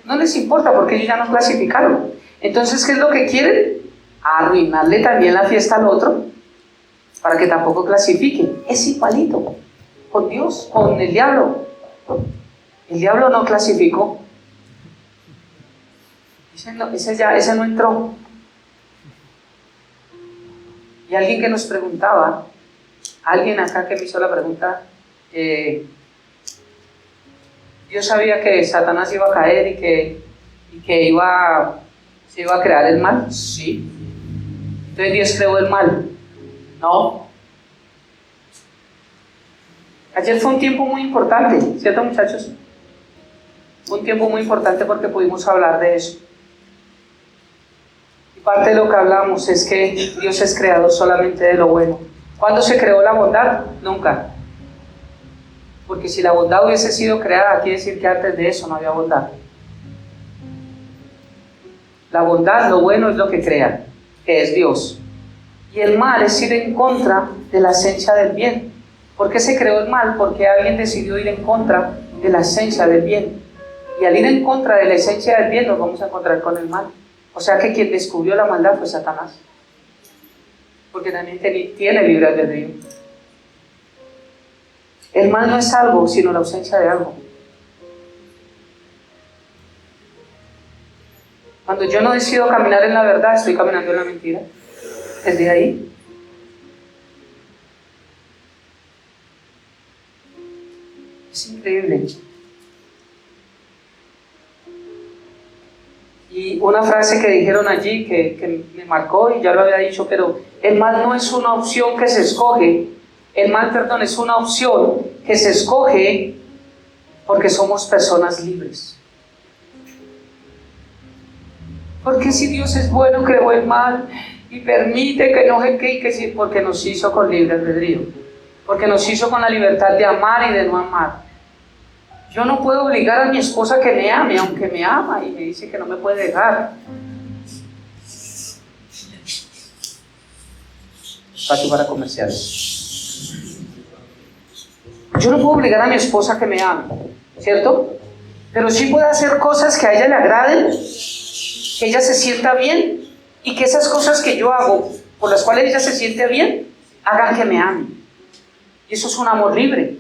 Speaker 1: no les importa porque ellos ya no clasificaron. Entonces, ¿qué es lo que quieren? Arruinarle también la fiesta al otro para que tampoco clasifiquen. Es igualito con Dios, con el diablo. El diablo no clasificó. Ese no entró. Y alguien que nos preguntaba, alguien acá que me hizo la pregunta, Dios sabía que Satanás iba a caer y que se iba a crear el mal. Sí. Entonces Dios creó el mal. No. Ayer fue un tiempo muy importante, ¿cierto, muchachos? Un tiempo muy importante porque pudimos hablar de eso. Y parte de lo que hablamos es que Dios es creador solamente de lo bueno. ¿Cuándo se creó la bondad? Nunca. Porque si la bondad hubiese sido creada, quiere decir que antes de eso no había bondad. La bondad, lo bueno, es lo que crea, que es Dios. Y el mal es ir en contra de la esencia del bien. ¿Por qué se creó el mal? Porque alguien decidió ir en contra de la esencia del bien. Y al ir en contra de la esencia del bien, nos vamos a encontrar con el mal. O sea que quien descubrió la maldad fue Satanás. Porque también tiene libre albedrío. El mal no es algo, sino la ausencia de algo. Cuando yo no decido caminar en la verdad, estoy caminando en la mentira. Desde ahí. Es increíble. Y una frase que dijeron allí que me marcó, y ya lo había dicho, pero el mal no es una opción que se escoge. El mal, perdón, es una opción que se escoge porque somos personas libres. Porque si Dios es bueno, creó el mal y permite que no se quede, que sí, porque nos hizo con libre albedrío, porque nos hizo con la libertad de amar y de no amar. Yo no puedo obligar a mi esposa que me ame, aunque me ama y me dice que no me puede dejar. Espacio para comerciales. Yo no puedo obligar a mi esposa que me ame, ¿cierto? Pero sí puedo hacer cosas que a ella le agraden, que ella se sienta bien, y que esas cosas que yo hago, por las cuales ella se siente bien, hagan que me ame. Y eso es un amor libre.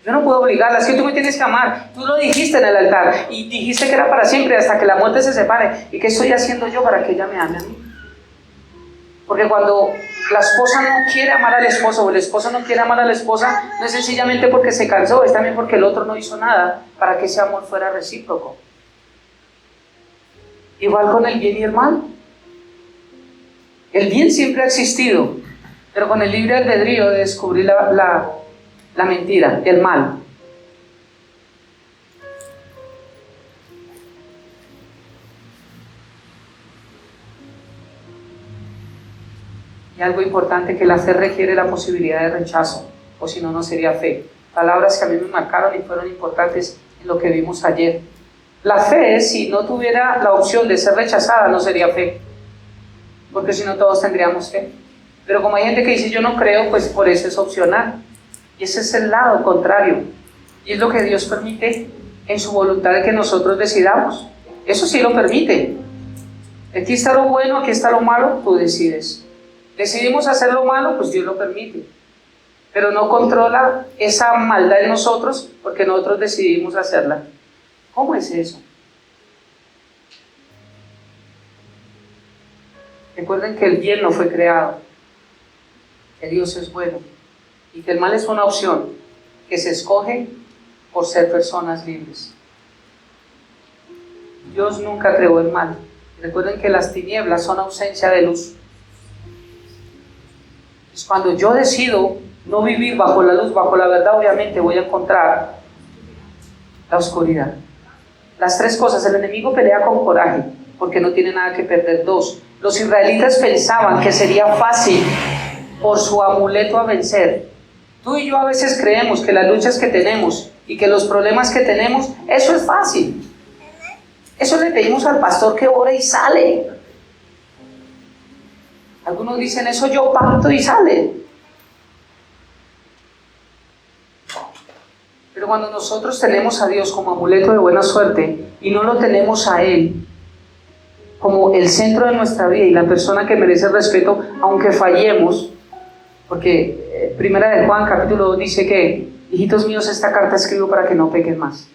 Speaker 1: Yo no puedo obligarla, es que tú me tienes que amar. Tú lo dijiste en el altar, y dijiste que era para siempre, hasta que la muerte se separe. ¿Y qué estoy haciendo yo para que ella me ame a mí? Porque cuando la esposa no quiere amar al esposo, o el esposo no quiere amar a la esposa, no es sencillamente porque se cansó, es también porque el otro no hizo nada para que ese amor fuera recíproco. Igual con el bien y el mal. El bien siempre ha existido, pero con el libre albedrío de descubrir la mentira, el mal. Y algo importante, que la fe requiere la posibilidad de rechazo, o si no, no sería fe. Palabras que a mí me marcaron y fueron importantes en lo que vimos ayer. La fe, si no tuviera la opción de ser rechazada, no sería fe, porque si no todos tendríamos fe. Pero como hay gente que dice yo no creo, pues por eso es opcional. Y ese es el lado contrario. Y es lo que Dios permite en su voluntad de que nosotros decidamos. Eso sí lo permite. Aquí está lo bueno, aquí está lo malo, tú decides. Decidimos hacer lo malo, pues Dios lo permite. Pero no controla esa maldad en nosotros porque nosotros decidimos hacerla. ¿Cómo es eso? Recuerden que el bien no fue creado, que Dios es bueno y que el mal es una opción que se escoge por ser personas libres. Dios nunca creó el mal. Recuerden que las tinieblas son ausencia de luz. Es cuando yo decido no vivir bajo la luz, bajo la verdad, obviamente voy a encontrar la oscuridad. Las tres cosas: el enemigo pelea con coraje, porque no tiene nada que perder. Dos, los israelitas pensaban que sería fácil por su amuleto a vencer. Tú y yo a veces creemos que las luchas que tenemos y que los problemas que tenemos, eso es fácil. Eso le pedimos al pastor que ore y sale. Algunos dicen, eso yo pacto y sale. Pero cuando nosotros tenemos a Dios como amuleto de buena suerte y no lo tenemos a Él como el centro de nuestra vida y la persona que merece respeto, aunque fallemos, porque Primera de Juan capítulo 2 dice que, hijitos míos, esta carta escribo para que no pequen más.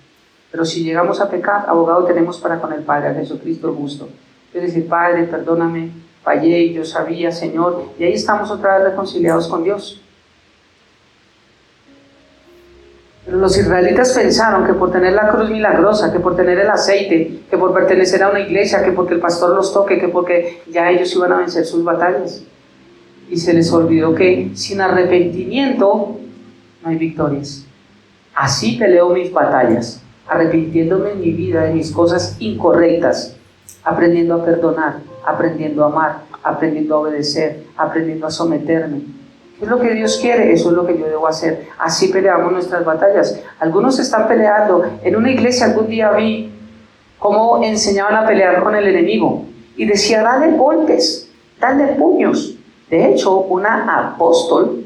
Speaker 1: Pero si llegamos a pecar, abogado tenemos para con el Padre, a Jesucristo el justo. Es decir, Padre, perdóname, fallé y yo sabía, Señor, y ahí estamos otra vez reconciliados con Dios. Pero los israelitas pensaron que por tener la cruz milagrosa, que por tener el aceite, que por pertenecer a una iglesia, que porque el pastor los toque, que porque ya ellos iban a vencer sus batallas. Y se les olvidó que sin arrepentimiento no hay victorias. Así peleo mis batallas, arrepintiéndome en mi vida de mis cosas incorrectas, aprendiendo a perdonar, aprendiendo a amar, aprendiendo a obedecer, aprendiendo a someterme. ¿Qué es lo que Dios quiere? Eso es lo que yo debo hacer. Así peleamos nuestras batallas. Algunos están peleando. En una iglesia algún día vi cómo enseñaban a pelear con el enemigo. Y decía, dale golpes, dale puños. De hecho, una apóstol,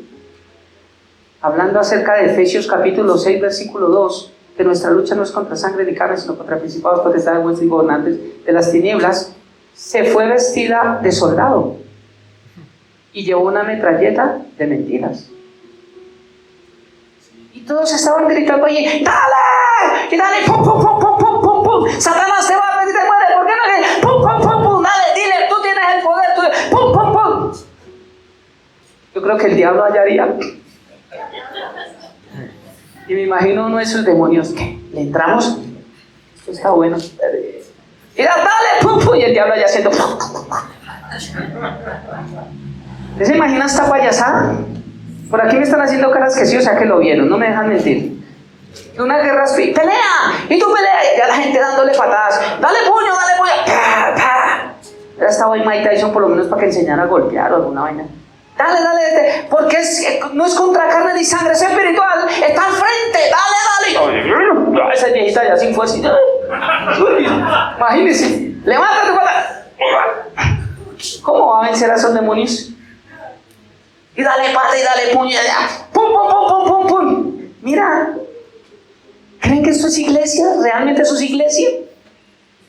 Speaker 1: hablando acerca de Efesios capítulo 6, versículo 2, que nuestra lucha no es contra sangre ni carne, sino contra principados, potestades, huestes y gobernantes de las tinieblas, se fue vestida de soldado y llevó una metralleta de mentiras. Y todos estaban gritando allí, ¡dale! ¡Y dale! ¡Pum, pum, pum, pum, pum, pum, pum! ¡Satanás te va a pedir, te muere! ¿Por qué no le? ¡Pum, pum, pum, pum! ¡Dale, dile! ¡Tú tienes el poder! Tú... ¡Pum, pum, pum! Yo creo que el diablo hallaría. Y me imagino uno de esos demonios que le entramos. Esto está bueno. Mira, dale, pum, pum, y el diablo allá haciendo. ¿Usted se imagina esta payasada? Por aquí me están haciendo caras que sí, o sea que lo vieron, no me dejan mentir. Una guerra pelea, y tú peleas, y ya la gente dándole patadas, dale puño, ¡pah, pah! Ya estaba ahí Mike Tyson por lo menos para que enseñara a golpear o alguna vaina. Dale, porque no es contra carne ni sangre, es espiritual, está al frente, dale. Esa viejita ya sin fuerza. Imagínense, levántate pata. ¿Cómo va a vencer a esos demonios? Y dale pata y dale puño, ya. Pum, pum, pum, pum, pum, pum. Mira. ¿Creen que esto es iglesia? ¿Realmente eso es iglesia?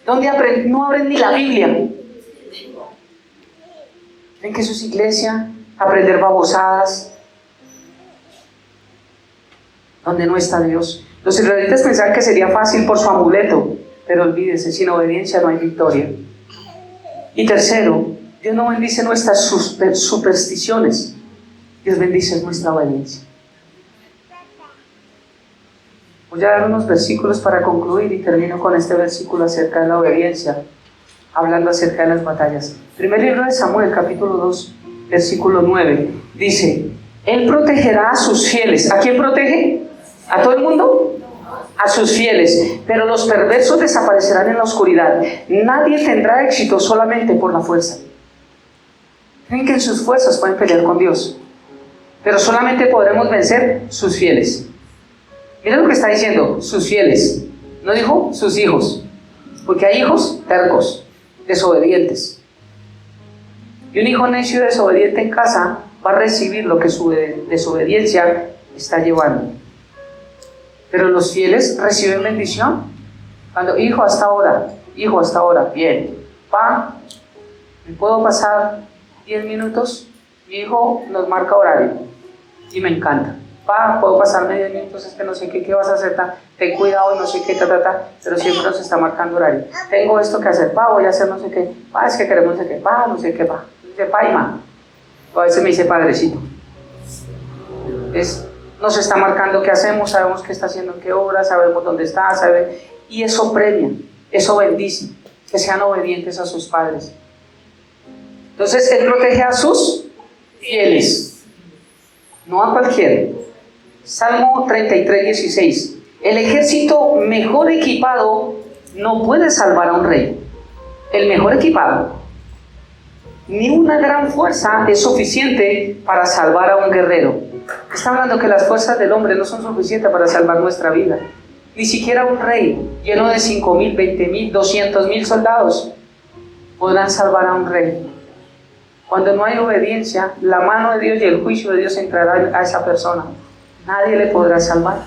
Speaker 1: ¿Donde no abren ni la Biblia? ¿Creen que eso es iglesia? Aprender babosadas. Donde no está Dios. Los israelitas pensaban que sería fácil por su amuleto, pero olvídese, sin obediencia no hay victoria. Y tercero, Dios no bendice nuestras supersticiones. Dios bendice nuestra obediencia. Voy a dar unos versículos para concluir y termino con este versículo acerca de la obediencia, hablando acerca de las batallas. Primer libro de Samuel, capítulo 2, versículo 9, dice: Él protegerá a sus fieles. ¿A quién protege? ¿A todo el mundo? A sus fieles. Pero los perversos desaparecerán en la oscuridad. Nadie tendrá éxito solamente por la fuerza. Creen que en sus fuerzas pueden pelear con Dios, pero solamente podremos vencer sus fieles. Mira lo que está diciendo, sus fieles. No dijo sus hijos, porque hay hijos tercos, desobedientes. Y un hijo necio y desobediente en casa va a recibir lo que su desobediencia está llevando. Pero los fieles reciben bendición. Cuando, hijo, hasta ahora, bien. Pa, ¿me puedo pasar 10 minutos? Mi hijo nos marca horario y me encanta. Pa, puedo pasarme 10 minutos, es que no sé qué vas a hacer, ten cuidado y no sé qué, pero siempre nos está marcando horario. Tengo esto que hacer, pa, voy a hacer no sé qué, pa, es que queremos no sé qué, pa, no sé qué, pa. Dice pa y ma. O a veces me dice padrecito. Nos está marcando qué hacemos, sabemos qué está haciendo, en qué hora, sabemos dónde está, y eso premia, eso bendice, que sean obedientes a sus padres. Entonces, Él protege a sus fieles, no a cualquiera. Salmo 33, 16. El ejército mejor equipado no puede salvar a un rey. El mejor equipado. Ni una gran fuerza es suficiente para salvar a un guerrero. Está hablando que las fuerzas del hombre no son suficientes para salvar nuestra vida. Ni siquiera un rey lleno de 5,000, 20,000, 200,000 soldados podrán salvar a un rey. Cuando no hay obediencia, la mano de Dios y el juicio de Dios entrará a esa persona. Nadie le podrá salvar.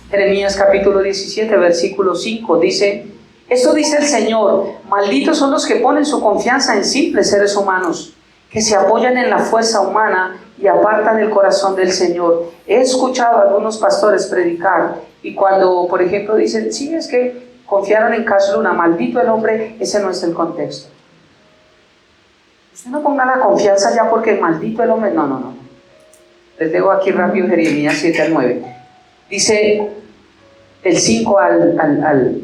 Speaker 1: Jeremías capítulo 17, versículo 5 dice: esto dice el Señor, malditos son los que ponen su confianza en simples seres humanos, que se apoyan en la fuerza humana y apartan el corazón del Señor. He escuchado a algunos pastores predicar, y cuando, por ejemplo, dicen, sí, es que confiaron en Cash Luna, maldito el hombre, ese no es el contexto. Usted no ponga la confianza ya porque maldito el hombre, no. Les dejo aquí rápido Jeremías 7 al 9. Dice del 5 al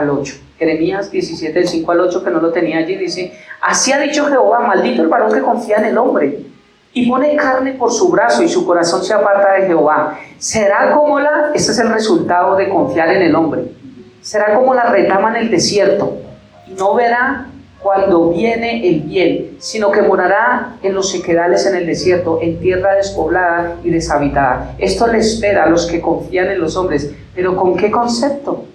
Speaker 1: 8. Jeremías 17, del 5 al 8, que no lo tenía allí, dice: así ha dicho Jehová, maldito el varón que confía en el hombre y pone carne por su brazo y su corazón se aparta de Jehová. Será como este es el resultado de confiar en el hombre, será como la retama en el desierto, y no verá cuando viene el bien, sino que morará en los sequedales en el desierto, en tierra despoblada y deshabitada. Esto le espera a los que confían en los hombres. ¿Pero con qué concepto?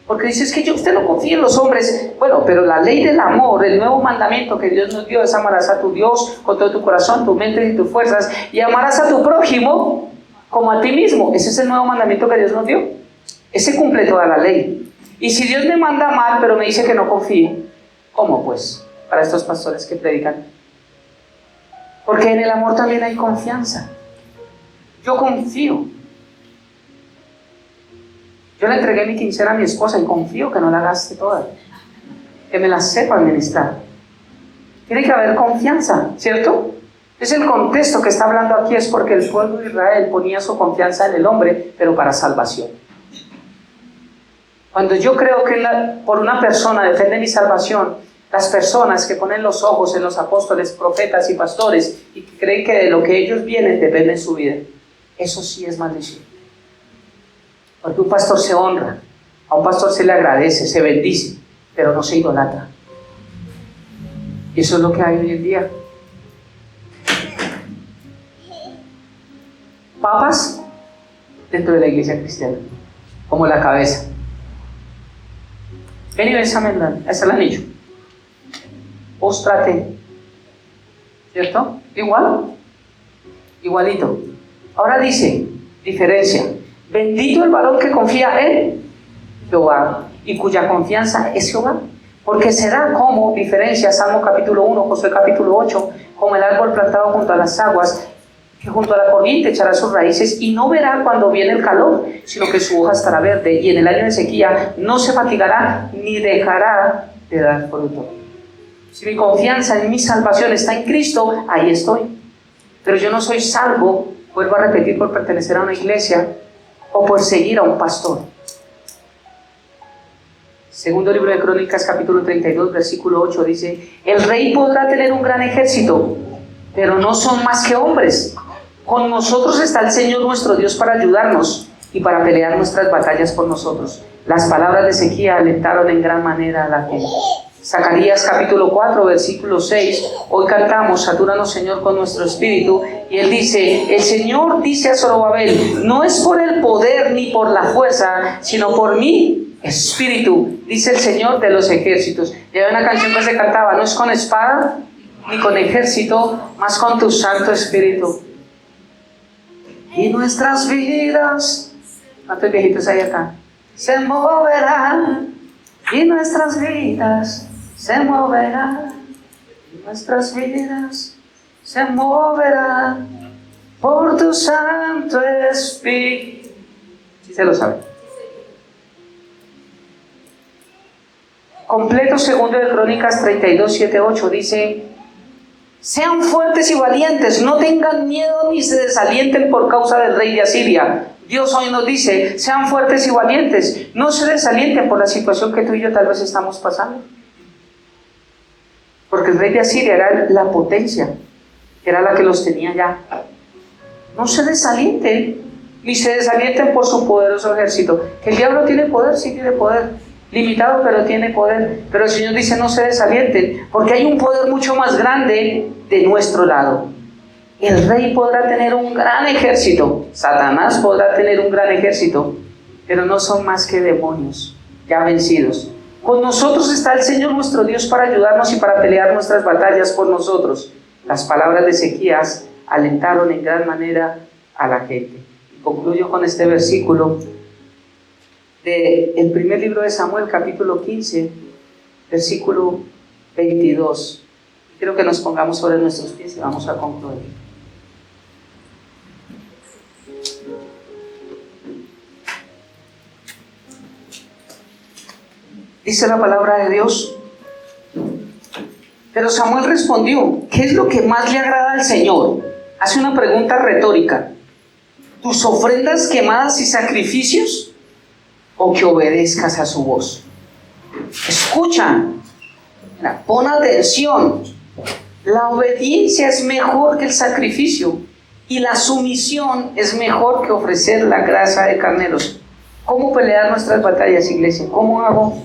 Speaker 1: Porque dices que usted no confía en los hombres. Bueno, pero la ley del amor, el nuevo mandamiento que Dios nos dio es: amarás a tu Dios con todo tu corazón, tu mente y tus fuerzas, y amarás a tu prójimo como a ti mismo. Ese es el nuevo mandamiento que Dios nos dio. Ese cumple toda la ley. Y si Dios me manda amar, pero me dice que no confíe, ¿cómo pues? Para estos pastores que predican. Porque en el amor también hay confianza. Yo confío. Yo le entregué mi quincena a mi esposa y confío que no la gaste toda, que me la sepa administrar. Tiene que haber confianza, ¿cierto? Es el contexto que está hablando aquí, es porque el pueblo de Israel ponía su confianza en el hombre, pero para salvación. Cuando yo creo que por una persona depende mi salvación, las personas que ponen los ojos en los apóstoles, profetas y pastores y que creen que de lo que ellos vienen depende su vida, eso sí es maldición. Porque un pastor se honra, a un pastor se le agradece, se bendice, pero no se idolatra. Y eso es lo que hay hoy en día. Papas dentro de la iglesia cristiana, como la cabeza. Ven y bésame, esa la han hecho. Póstrate, ¿cierto? Igual, igualito. Ahora dice, diferencia, bendito el varón que confía en Jehová y cuya confianza es Jehová, porque será como, diferencia, Salmo capítulo 1, Josué capítulo 8, como el árbol plantado junto a las aguas, que junto a la corriente echará sus raíces y no verá cuando viene el calor, sino que su hoja estará verde y en el año de sequía no se fatigará ni dejará de dar fruto. Si mi confianza en mi salvación está en Cristo, ahí estoy. Pero yo no soy salvo, vuelvo a repetir, por pertenecer a una iglesia o por seguir a un pastor. Segundo libro de Crónicas, capítulo 32, versículo 8, dice: el rey podrá tener un gran ejército, pero no son más que hombres. Con nosotros está el Señor nuestro Dios para ayudarnos y para pelear nuestras batallas por nosotros. Las palabras de Ezequiel alentaron en gran manera a la gente. Zacarías capítulo 4, versículo 6, hoy cantamos, satúranos Señor con nuestro espíritu, y él dice, el Señor dice a Zorobabel, no es por el poder ni por la fuerza, sino por mi espíritu, dice el Señor de los ejércitos. Y hay una canción que se cantaba, no es con espada ni con ejército, mas con tu santo espíritu. Y nuestras vidas, ¿cuántos viejitos hay acá? Se moverán, y nuestras vidas se moverán, y nuestras vidas se moverán por tu santo espíritu. ¿Sí se lo sabe? Completo segundo de Crónicas 32, 7, 8 dice: sean fuertes y valientes, no tengan miedo ni se desalienten por causa del rey de Asiria. Dios hoy nos dice, sean fuertes y valientes, no se desalienten por la situación que tú y yo tal vez estamos pasando. Porque el rey de Asiria era la potencia, era la que los tenía ya. No se desalienten, ni se desalienten por su poderoso ejército. Que el diablo tiene poder, sí tiene poder, limitado, pero tiene poder. Pero el Señor dice, no se desalienten, porque hay un poder mucho más grande de nuestro lado. El rey podrá tener un gran ejército, Satanás podrá tener un gran ejército, pero no son más que demonios ya vencidos. Con nosotros está el Señor nuestro Dios para ayudarnos y para pelear nuestras batallas por nosotros. Las palabras de Ezequías alentaron en gran manera a la gente. Y concluyo con este versículo del primer libro de Samuel, capítulo 15, versículo 22. Quiero que nos pongamos sobre nuestros pies y vamos a concluir. Dice la palabra de Dios: pero Samuel respondió, ¿qué es lo que más le agrada al Señor? Hace una pregunta retórica. ¿Tus ofrendas quemadas y sacrificios? ¿O que obedezcas a su voz? Escucha, mira, pon atención. La obediencia es mejor que el sacrificio y la sumisión es mejor que ofrecer la grasa de carneros. ¿Cómo pelear nuestras batallas, iglesia? ¿Cómo hago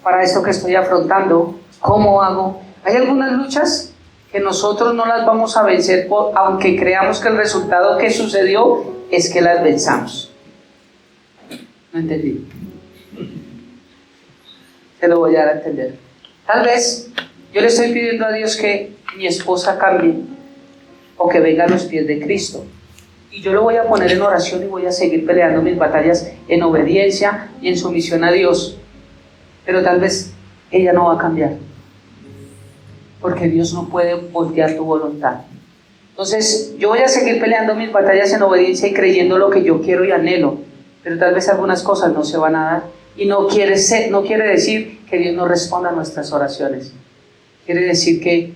Speaker 1: para esto que estoy afrontando? ¿Cómo hago? Hay algunas luchas que nosotros no las vamos a vencer aunque creamos que el resultado que sucedió es que las venzamos. No entendí. Se lo voy a dar a entender. Tal vez yo le estoy pidiendo a Dios que mi esposa cambie o que venga a los pies de Cristo. Y yo lo voy a poner en oración y voy a seguir peleando mis batallas en obediencia y en sumisión a Dios. Pero tal vez ella no va a cambiar. Porque Dios no puede voltear tu voluntad. Entonces yo voy a seguir peleando mis batallas en obediencia y creyendo lo que yo quiero y anhelo. Pero tal vez algunas cosas no se van a dar. Y no quiere decir que Dios no responda a nuestras oraciones. Quiere decir que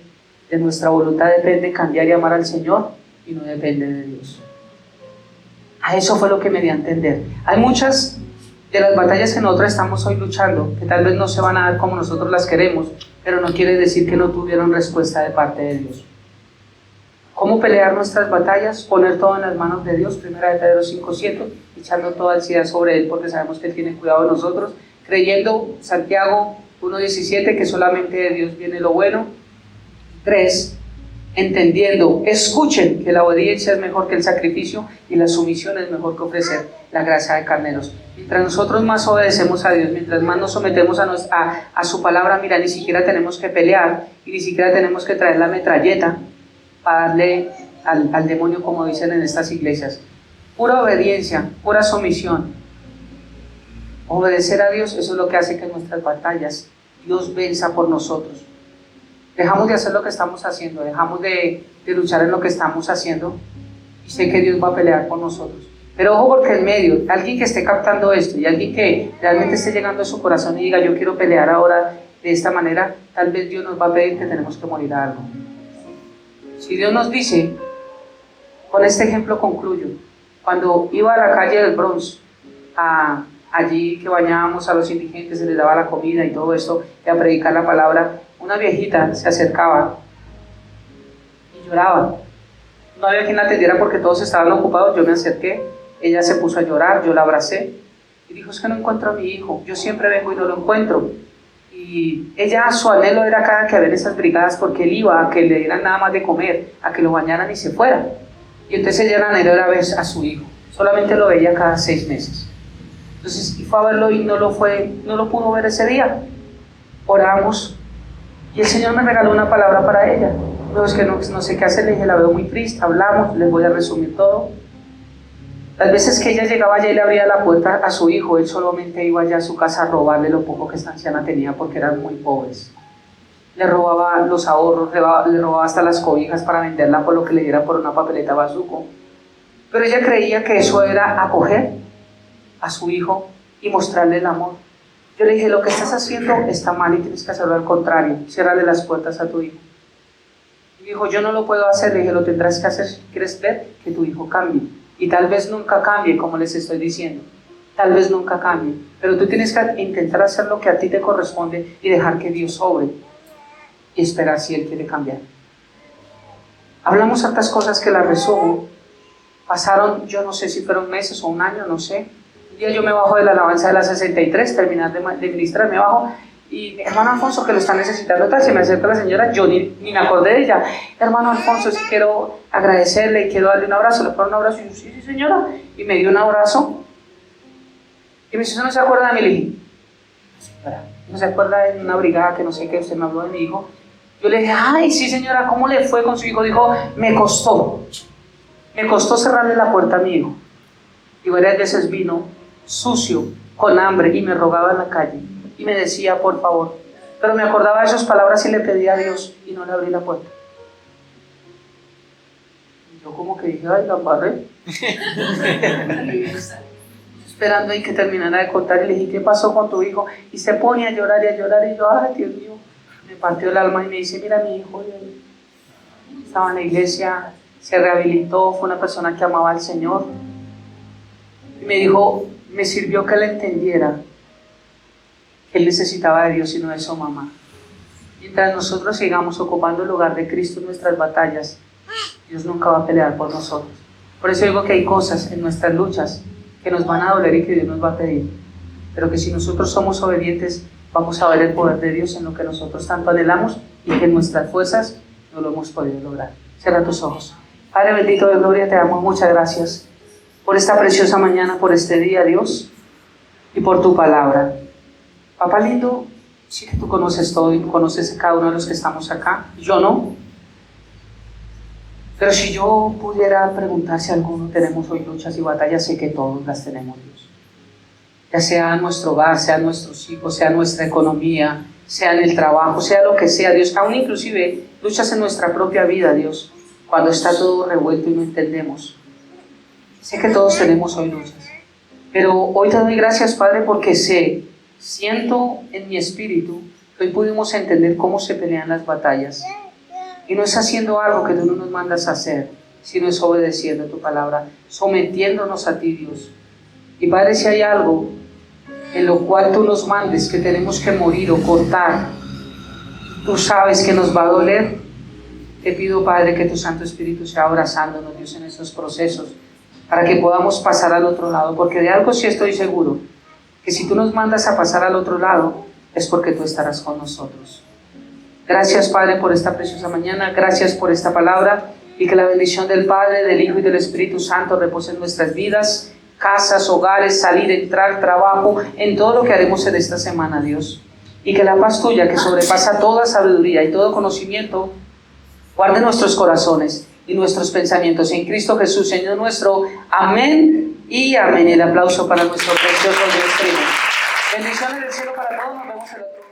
Speaker 1: De nuestra voluntad depende cambiar y amar al Señor y no depende de Dios. A eso fue lo que me di a entender. Hay muchas de las batallas que nosotros estamos hoy luchando, que tal vez no se van a dar como nosotros las queremos, pero no quiere decir que no tuvieron respuesta de parte de Dios. ¿Cómo pelear nuestras batallas? Poner todo en las manos de Dios, 1 Pedro 5:7, echando toda ansiedad sobre Él, porque sabemos que Él tiene cuidado de nosotros, creyendo, Santiago 1:17, que solamente de Dios viene lo bueno. 3, entendiendo, escuchen que la obediencia es mejor que el sacrificio y la sumisión es mejor que ofrecer la grasa de carneros. Mientras nosotros más obedecemos a Dios, mientras más nos sometemos a su palabra, mira, ni siquiera tenemos que pelear y ni siquiera tenemos que traer la metralleta para darle al demonio, como dicen en estas iglesias. Pura obediencia, pura sumisión. Obedecer a Dios, eso es lo que hace que en nuestras batallas Dios venza por nosotros. Dejamos de hacer lo que estamos haciendo, dejamos de luchar en lo que estamos haciendo y sé que Dios va a pelear por nosotros. Pero ojo, porque en medio, alguien que esté captando esto y alguien que realmente esté llegando a su corazón y diga, yo quiero pelear ahora de esta manera, tal vez Dios nos va a pedir que tenemos que morir a algo. Si Dios nos dice, con este ejemplo concluyo, cuando iba a la calle del Bronx, allí que bañábamos a los indigentes, se les daba la comida y todo eso, y a predicar la palabra, una viejita se acercaba y lloraba. No había quien la atendiera porque todos estaban ocupados. Yo me acerqué, ella se puso a llorar, yo la abracé y dijo, es que no encuentro a mi hijo, yo siempre vengo y no lo encuentro. Y ella, su anhelo era cada que había esas brigadas, porque él iba a que le dieran nada más de comer, a que lo bañaran y se fuera. Y entonces ella anheló era ver a su hijo, solamente lo veía cada 6 meses. Entonces fue a verlo y no lo pudo ver ese día. Oramos y el Señor me regaló una palabra para ella. No, es que no sé qué hacer, le dije, la veo muy triste, hablamos, les voy a resumir todo. Las veces que ella llegaba allá y le abría la puerta a su hijo, él solamente iba allá a su casa a robarle lo poco que esta anciana tenía porque eran muy pobres. Le robaba los ahorros, le robaba hasta las cobijas para venderla por lo que le diera por una papeleta bazuco. Pero ella creía que eso era acoger a su hijo y mostrarle el amor. Yo le dije, lo que estás haciendo está mal y tienes que hacerlo al contrario, ciérrale las puertas a tu hijo. Y dijo, yo no lo puedo hacer. Le dije, lo tendrás que hacer si quieres ver que tu hijo cambie. Y tal vez nunca cambie, como les estoy diciendo. Tal vez nunca cambie. Pero tú tienes que intentar hacer lo que a ti te corresponde y dejar que Dios obre. Y esperar si Él quiere cambiar. Hablamos hartas cosas que las resumo. Pasaron, yo no sé si fueron meses o un año, no sé. Un día yo me bajo de la alabanza de la 63, terminar de ministrar, me bajo. Y hermano Alfonso, que lo está necesitando tal, se me acerca la señora, yo ni me acordé de ella. Hermano Alfonso, sí quiero agradecerle y quiero darle un abrazo. Le pongo un abrazo y yo, sí señora, y me dio un abrazo. Y me dice, ¿usted no se acuerda de mí? Le dije, señora, ¿no se acuerda de una brigada que no sé qué, usted me habló de mi hijo? Yo le dije, ay, sí señora, ¿cómo le fue con su hijo? Dijo, me costó cerrarle la puerta a mi hijo. Y varias veces vino sucio, con hambre, y me rogaba en la calle. Y me decía, por favor. Pero me acordaba de esas palabras y le pedía a Dios y no le abrí la puerta. Y yo como que dije, ay, la embarré. Esperando ahí que terminara de contar y le dije, ¿qué pasó con tu hijo? Y se pone a llorar y yo, ay, Dios mío. Me partió el alma y me dice, mira, mi hijo estaba en la iglesia, se rehabilitó, fue una persona que amaba al Señor. Y me dijo, me sirvió que él entendiera que él necesitaba de Dios y no de su mamá. Mientras nosotros sigamos ocupando el lugar de Cristo en nuestras batallas, Dios nunca va a pelear por nosotros. Por eso digo que hay cosas en nuestras luchas que nos van a doler y que Dios nos va a pedir, pero que si nosotros somos obedientes, vamos a ver el poder de Dios en lo que nosotros tanto anhelamos y que en nuestras fuerzas no lo hemos podido lograr. Cierra tus ojos. Padre bendito de gloria, te damos muchas gracias por esta preciosa mañana, por este día, Dios, y por tu palabra. Papá lindo, sí que tú conoces todo y tú conoces a cada uno de los que estamos acá. Yo no. Pero si yo pudiera preguntar si alguno tenemos hoy luchas y batallas, sé que todos las tenemos, Dios. Ya sea en nuestro hogar, sea en nuestros hijos, sea en nuestra economía, sea en el trabajo, sea lo que sea, Dios. Aún inclusive luchas en nuestra propia vida, Dios, cuando está todo revuelto y no entendemos. Sé que todos tenemos hoy luchas. Pero hoy te doy gracias, Padre, porque siento en mi espíritu que hoy pudimos entender cómo se pelean las batallas. Y no es haciendo algo que tú no nos mandas a hacer, sino es obedeciendo tu palabra, sometiéndonos a ti, Dios. Y Padre, si hay algo en lo cual tú nos mandes que tenemos que morir o cortar, tú sabes que nos va a doler. Te pido, Padre, que tu Santo Espíritu sea abrazándonos, Dios, en esos procesos, para que podamos pasar al otro lado, porque de algo sí estoy seguro, que si tú nos mandas a pasar al otro lado, es porque tú estarás con nosotros. Gracias, Padre, por esta preciosa mañana, gracias por esta palabra, y que la bendición del Padre, del Hijo y del Espíritu Santo repose en nuestras vidas, casas, hogares, salir, entrar, trabajo, en todo lo que haremos en esta semana, Dios. Y que la paz tuya, que sobrepasa toda sabiduría y todo conocimiento, guarde nuestros corazones y nuestros pensamientos en Cristo Jesús, Señor nuestro. Amén y amén. El aplauso para nuestro precioso Dios. Bendiciones del cielo para todos. Nos vemos el otro día.